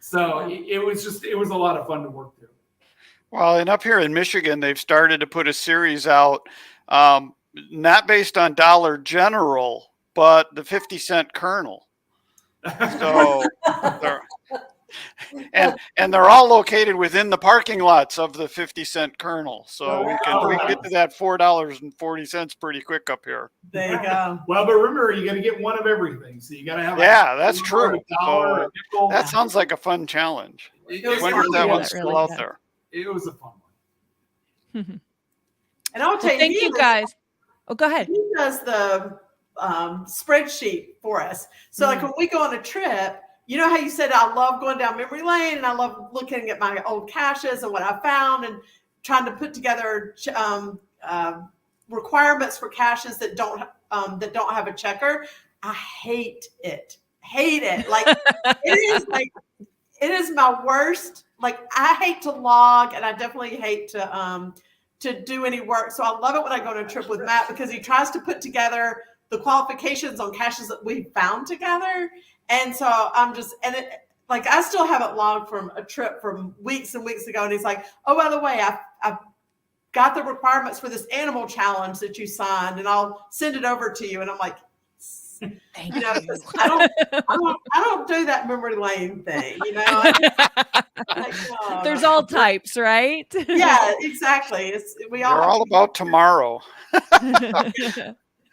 So it was a lot of fun to work through. Well, and up here in Michigan, they've started to put a series out, not based on Dollar General, but the 50-cent Kernel. So they're all located within the parking lots of the 50-cent Kernel. So we can get to that $4.40 pretty quick up here. There you go. Well, but remember, you got to get one of everything. So you got to have that's true. $1, So that sounds like a fun challenge. I wonder if that one's still out there. It was a fun one. And I'll tell you, thank you guys. Oh, go ahead. He does the spreadsheet for us. So like when we go on a trip, you know how you said I love going down memory lane and I love looking at my old caches and what I found and trying to put together requirements for caches that don't have a checker. I hate it. Like it is my worst. Like I hate to log and I definitely hate to do any work. So I love it when I go on a trip with Matt because he tries to put together the qualifications on caches that we found together. And so I still haven't logged from a trip from weeks and weeks ago. And he's like, oh, by the way, I've got the requirements for this animal challenge that you signed and I'll send it over to you. And I'm like, thank you. I don't do that memory lane thing, There's all types, right? Yeah, exactly. You're all about tomorrow.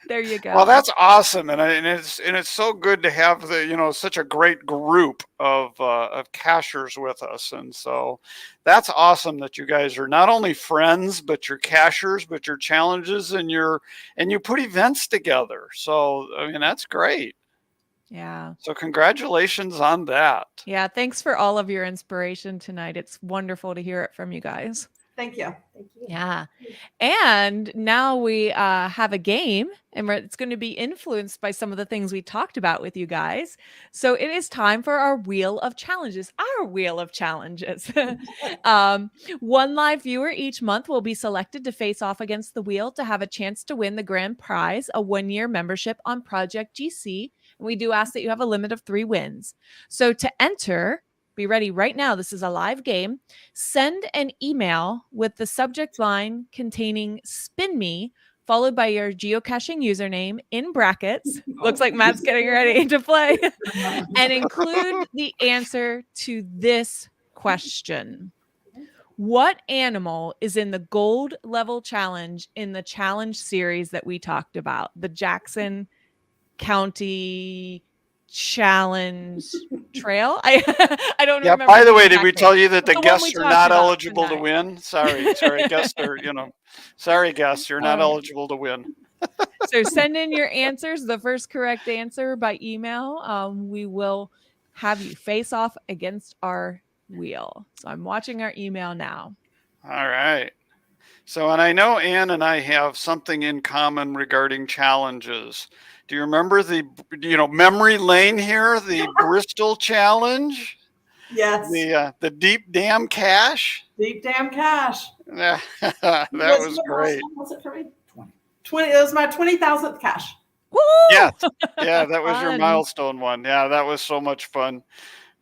There you go. Well, that's awesome, and it's so good to have such a great group of cachers with us, and so that's awesome that you guys are not only friends, but you're cachers, but you're challenges, and you put events together. So I mean, that's great. Yeah. So congratulations on that. Yeah. Thanks for all of your inspiration tonight. It's wonderful to hear it from you guys. Thank you. Thank you. Yeah. And now we have a game, and it's going to be influenced by some of the things we talked about with you guys. So it is time for our Wheel of Challenges. Our Wheel of Challenges. One live viewer each month will be selected to face off against the wheel to have a chance to win the grand prize, a 1-year membership on Project GC. And we do ask that you have a limit of 3 wins. So to enter, be ready right now. This is a live game. Send an email with the subject line containing "spin me," followed by your geocaching username in brackets. Looks like Matt's getting ready to play. And include the answer to this question. What animal is in the gold level challenge in the challenge series that we talked about? The Jackson County Challenge Trail. I don't Yeah. remember. By the way, did we exact tell name. you that the The one guests we are talked not about eligible to tonight. win? Sorry, guests are, sorry, guests, you're not eligible to win. So send in your answers, the first correct answer by email. We will have you face off against our wheel. So I'm watching our email now. All right. So, and I know Ann and I have something in common regarding challenges. Do you remember the, memory lane here, the Bristol challenge? Yes. The deep dam cache? Deep Dam Cache. that was great. What was it for me? 20. It was my 20,000th cache. Woo! Yeah, that was your Fun. milestone one. Yeah, that was so much fun.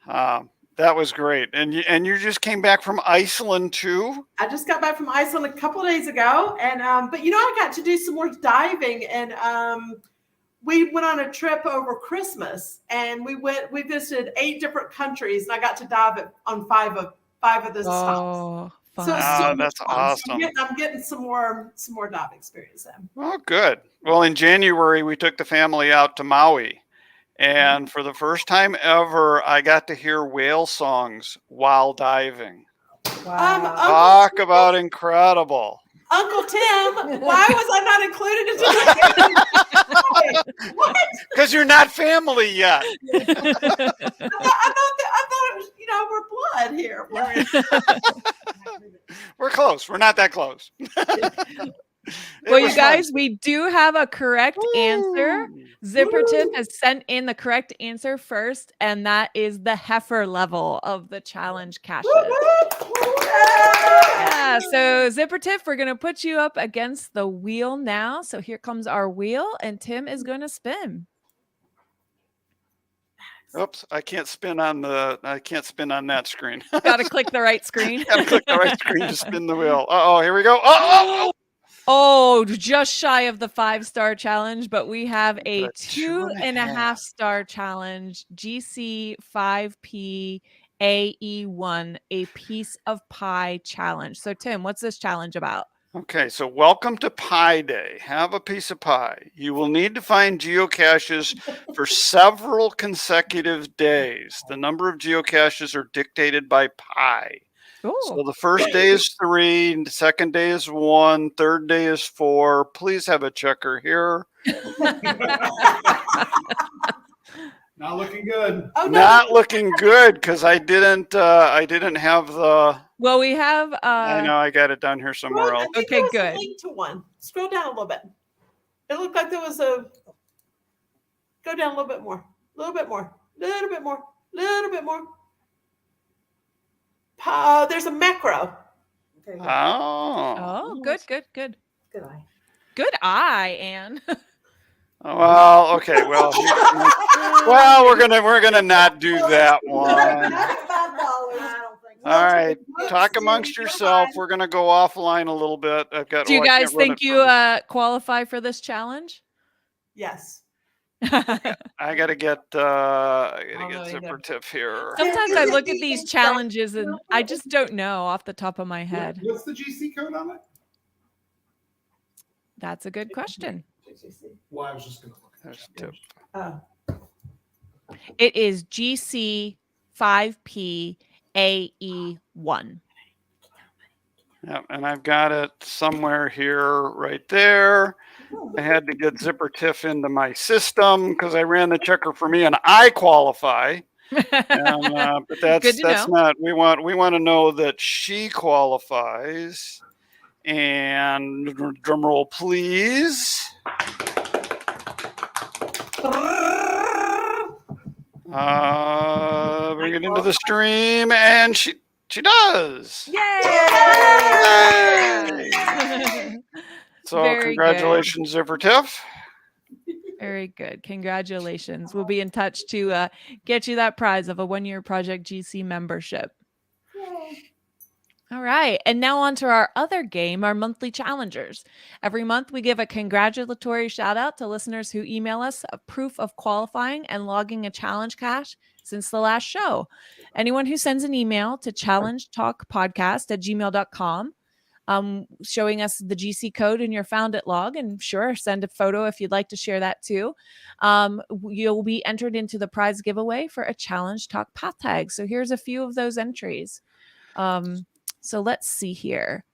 That was great. And you just came back from Iceland too? I just got back from Iceland a couple of days ago, and but I got to do some more diving, and we went on a trip over Christmas, and we visited 8 different countries, and I got to dive on five of the stops. Fun. So it's That's fun. awesome. So I'm getting some more dive experience then. Oh, good. Well, in January, we took the family out to Maui. And for the first time ever, I got to hear whale songs while diving. Wow. Talk about incredible. Uncle Tim, why was I not included in what? Because you're not family yet. I thought it was, we're blood here. We're close. We're not that close. Well, you guys, we do have a correct answer. Zippertip has sent in the correct answer first, and that is the heifer level of the challenge caches. Yeah, so Zippertip, we're going to put you up against the wheel now. So here comes our wheel, and Tim is going to spin. Oops, I can't spin on that screen. Got to click the right screen. Got to click the right screen to spin the wheel. Uh-oh, here we go. Oh. Oh, just shy of the 5-star challenge, but we have a But 2.5-star challenge, GC 5P AE1, a piece of pie challenge. So Tim, what's this challenge about? Okay, so welcome to Pie Day. Have a piece of pie. You will need to find geocaches for several consecutive days. The number of geocaches are dictated by pi. Ooh. So the first day is 3, the second day is 1, third day is 4. Please have a checker here. Not looking good. Oh, no. Not looking good because I didn't have the. Well, we have. I know I got it down here somewhere else. I think Okay, there was a good. link to one. Scroll down a little bit. It looked like there was a. Go down a little bit more. A little bit more. Little bit more. Little bit more. There's a macro. Okay. Oh, good. Good eye. Good eye, Anne. Well, okay. Well, we're gonna not do that one. $5, I don't think. All right, talk amongst yourself. We're gonna go offline a little bit. Do you guys think you qualify for this challenge? Yes. I gotta get Zippertip here. Sometimes I look at these challenges and I just don't know off the top of my head. What's the GC code on it? That's a good question. Well, I was just going to look at There's that. tip. It is GC 5P AE1. Yeah, and I've got it somewhere here, right there. I had to get Zippertip into my system because I ran the checker for me, and I qualify. But that's Good to know. not. We want to know that she qualifies. And drum roll, please. Bring it into the stream, and she does. Yay! So Very congratulations, Zipper Tiff. Very good. Congratulations. We'll be in touch to get you that prize of a 1-year Project GC membership. All right. And now on to our other game, our monthly challengers. Every month we give a congratulatory shout out to listeners who email us a proof of qualifying and logging a challenge cache since the last show. Anyone who sends an email to challengetalkpodcast@gmail.com showing us the GC code in your found it log, and sure, send a photo if you'd like to share that too. You'll be entered into the prize giveaway for a Challenge Talk path tag. So here's a few of those entries. So let's see here.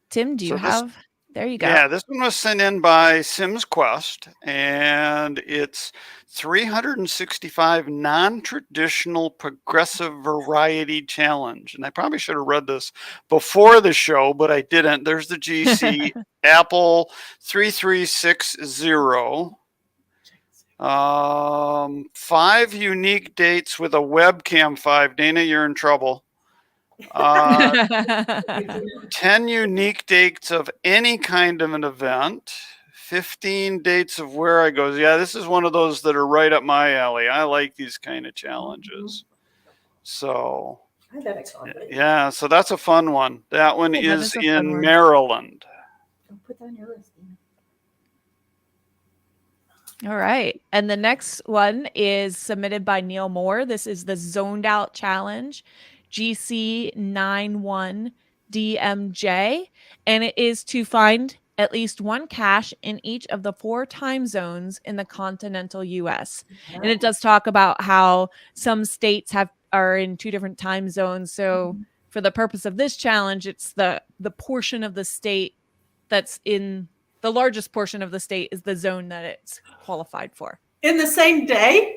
Tim, do you have? There you go. Yeah, this one was sent in by Sims Quest, and it's 365 non-traditional progressive variety challenge. And I probably should have read this before the show, but I didn't. There's the GC Apple 3360. 5 unique dates with a webcam 5. Dana, you're in trouble. 10 unique dates of any kind of an event. 15 dates of where I go. Yeah, this is one of those that are right up my alley. I like these kind of challenges. So, yeah, so that's a fun one. That one is in Maryland. Don't put that on your list. All right. And the next one is submitted by Neil Moore. This is the Zoned Out Challenge, GC91DMJ, and it is to find at least one cache in each of the 4 time zones in the continental US. And it does talk about how some states are in 2 different time zones. So for the purpose of this challenge, it's the portion of the state that's in the largest portion of the state is the zone that it's qualified for. In the same day?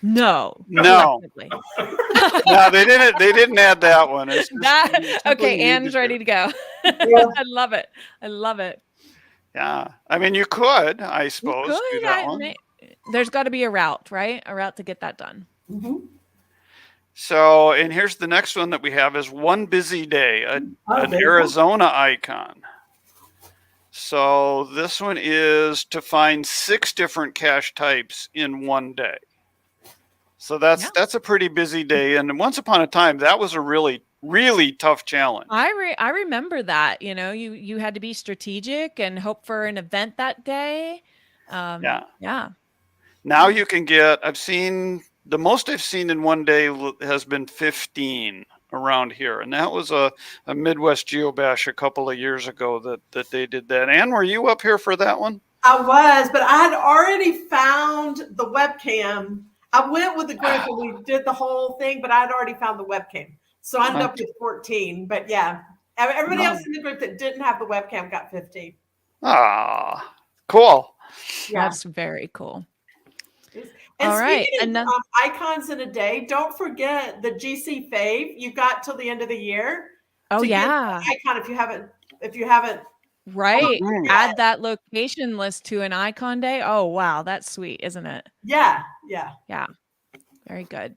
No. No, they didn't add that one. It's just, okay, Anne's ready to go. I love it. Yeah. I mean, you could, I suppose, do that one. There's got to be a route, right? A route to get that done. Mm-hmm. So, and here's the next one that we have is One Busy Day, an Arizona icon. So this one is to find 6 different cache types in one day. So that's a pretty busy day. And once upon a time, that was a really, really tough challenge. I remember that. You know, you had to be strategic and hope for an event that day. Yeah. Now you can get, the most I've seen in one day has been 15 around here. And that was a Midwest Geobash a couple of years ago that they did that. Ann, were you up here for that one? I was, but I had already found the webcam. I went with the group and we did the whole thing, but I had already found the webcam. So I ended up with 14. But yeah, everybody else in the group that didn't have the webcam got 15. Ah, cool. Yeah. That's very cool. And all right. Speaking of icons in a day, don't forget the GC fave. You got till the end of the year. Oh to yeah. get an icon if you haven't. Right. Add that location list to an icon day. Oh wow, that's sweet, isn't it? Yeah. Very good.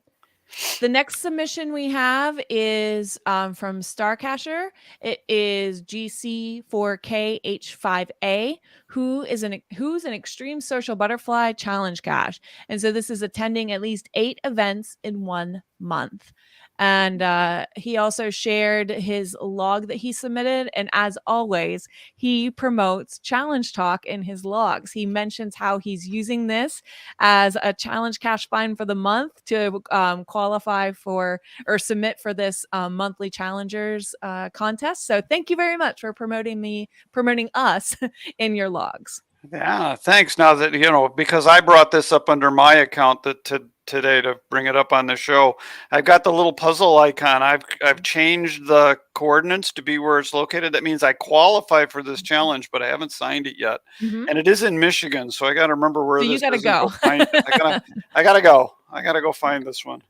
The next submission we have is from Starcacher. It is GC4KH5A, who's an extreme social butterfly challenge cache. And so this is attending at least 8 events in 1 month. And he also shared his log that he submitted. And as always, he promotes Challenge Talk in his logs. He mentions how he's using this as a challenge cache find for the month to qualify for or submit for this monthly challengers contest. So thank you very much for promoting us in your logs. Yeah, thanks. Now that, because I brought this up under my account today to bring it up on the show, I've got the little puzzle icon. I've changed the coordinates to be where it's located. That means I qualify for this challenge, but I haven't signed it yet. Mm-hmm. And it is in Michigan, so I got to remember where this is. So you got to go. I gotta go. I gotta go find this one.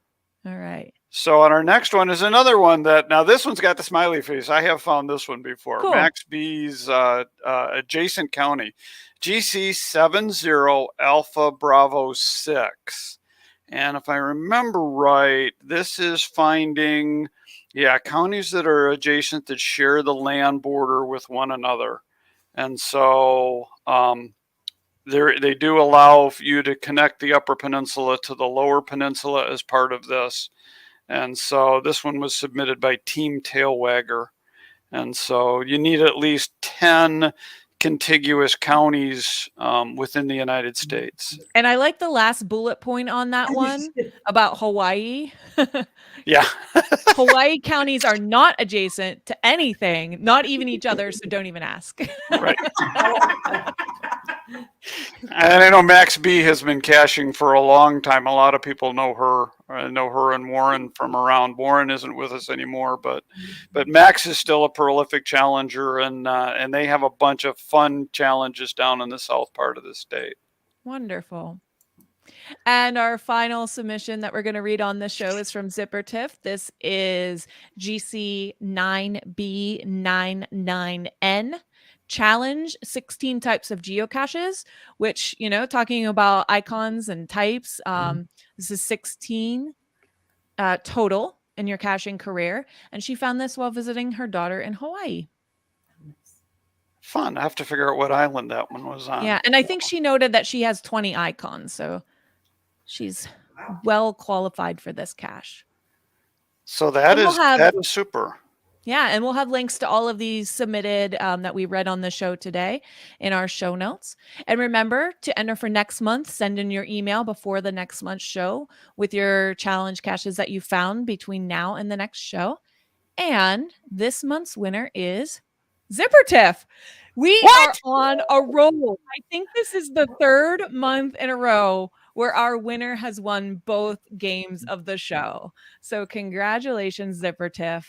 All right. So on our next one is another one that, now this one's got the smiley face. I have found this one before. Cool. Max B's adjacent county, GC70 Alpha Bravo 6. And if I remember right, this is finding, counties that are adjacent that share the land border with one another. And so they do allow you to connect the Upper Peninsula to the Lower Peninsula as part of this. And so this one was submitted by Team Tailwagger. And so you need at least 10 contiguous counties within the United States. And I like the last bullet point on that one about Hawaii. Yeah. Hawaii counties are not adjacent to anything, not even each other, so don't even ask. Right. And I know Max B has been caching for a long time. A lot of people know her and Warren from around. Warren isn't with us anymore, but Max is still a prolific challenger, and they have a bunch of fun challenges down in the south part of the state. Wonderful. And our final submission that we're going to read on the show is from ZipperTiff. This is GC9B99N. Challenge 16 types of geocaches, which, talking about icons and types, this is 16 total in your caching career. And she found this while visiting her daughter in Hawaii. Fun. I have to figure out what island that one was on. Yeah. And I think she noted that she has 20 icons. So she's well qualified for this cache. So that is super. Yeah, and we'll have links to all of these submitted that we read on the show today in our show notes. And remember to enter for next month, send in your email before the next month's show with your challenge caches that you found between now and the next show. And this month's winner is ZipperTiff. We are on a roll. I think this is the third month in a row where our winner has won both games of the show. So congratulations, ZipperTiff.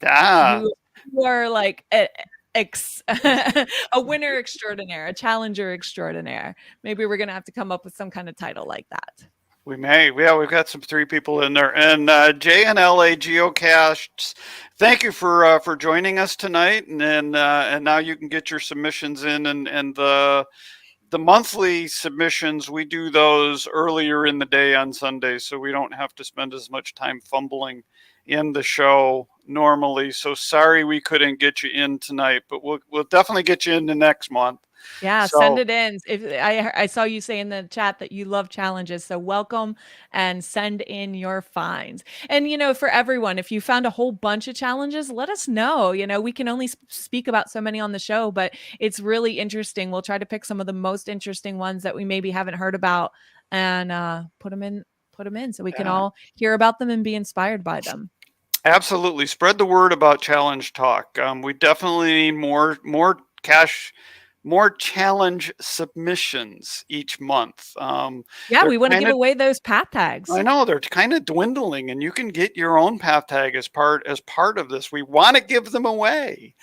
Yeah. You are like a winner extraordinaire, a challenger extraordinaire. Maybe we're going to have to come up with some kind of title like that. We may. Yeah, we've got some 3 people in there. And J and LA Geocaches, thank you for joining us tonight. And now you can get your submissions in. And the monthly submissions, we do those earlier in the day on Sundays, so we don't have to spend as much time fumbling in the show normally. So sorry we couldn't get you in tonight, but we'll definitely get you in the next month. Yeah, send it in. If I saw you say in the chat that you love challenges, so welcome and send in your finds. And for everyone, if you found a whole bunch of challenges, let us know. We can only speak about so many on the show, but it's really interesting. We'll try to pick some of the most interesting ones that we maybe haven't heard about and put them in so we can all hear about them and be inspired by them. Absolutely. Spread the word about Challenge Talk. We definitely need more challenge submissions each month. We want to give away those path tags. I know they're kind of dwindling, and you can get your own path tag as part of this. We want to give them away.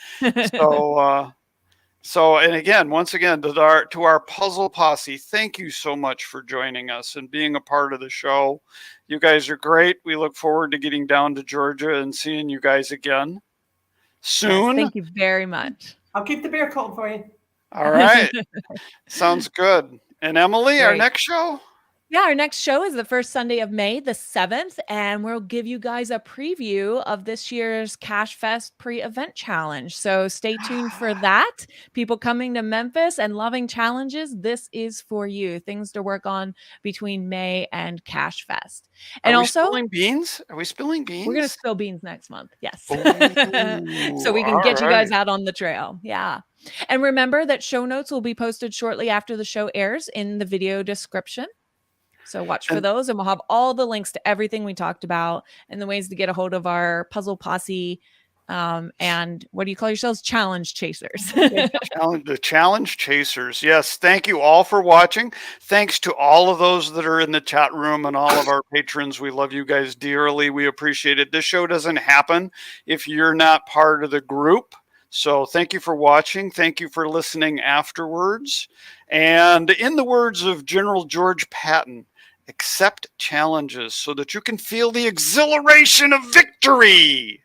So, and again, once again, to our Puzzle Posse, thank you so much for joining us and being a part of the show. You guys are great. We look forward to getting down to Georgia and seeing you guys again soon. Yes, thank you very much. I'll keep the beer cold for you. All right. Sounds good. And Emily, our next show? Yeah, our next show is the first Sunday of May, the 7th, and we'll give you guys a preview of this year's Cache Fest pre-event challenge. So stay tuned for that. People coming to Memphis and loving challenges, this is for you. Things to work on between May and Cache Fest. And Are we also, spilling beans? Are we spilling beans? We're going to spill beans next month. Yes. Ooh, so we can get you guys out on the trail. Yeah. And remember that show notes will be posted shortly after the show airs in the video description. So watch for those, and we'll have all the links to everything we talked about and the ways to get a hold of our Puzzle Posse. And what do you call yourselves? Challenge chasers. The challenge chasers. Yes. Thank you all for watching. Thanks to all of those that are in the chat room and all of our patrons. We love you guys dearly. We appreciate it. This show doesn't happen if you're not part of the group. So thank you for watching. Thank you for listening afterwards. And in the words of General George Patton, Accept challenges so that you can feel the exhilaration of victory.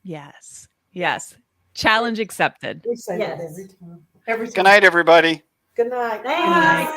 Yes. Yes. Challenge accepted. We say Yes. that every time. Every Good night, everybody. Good night. Thanks.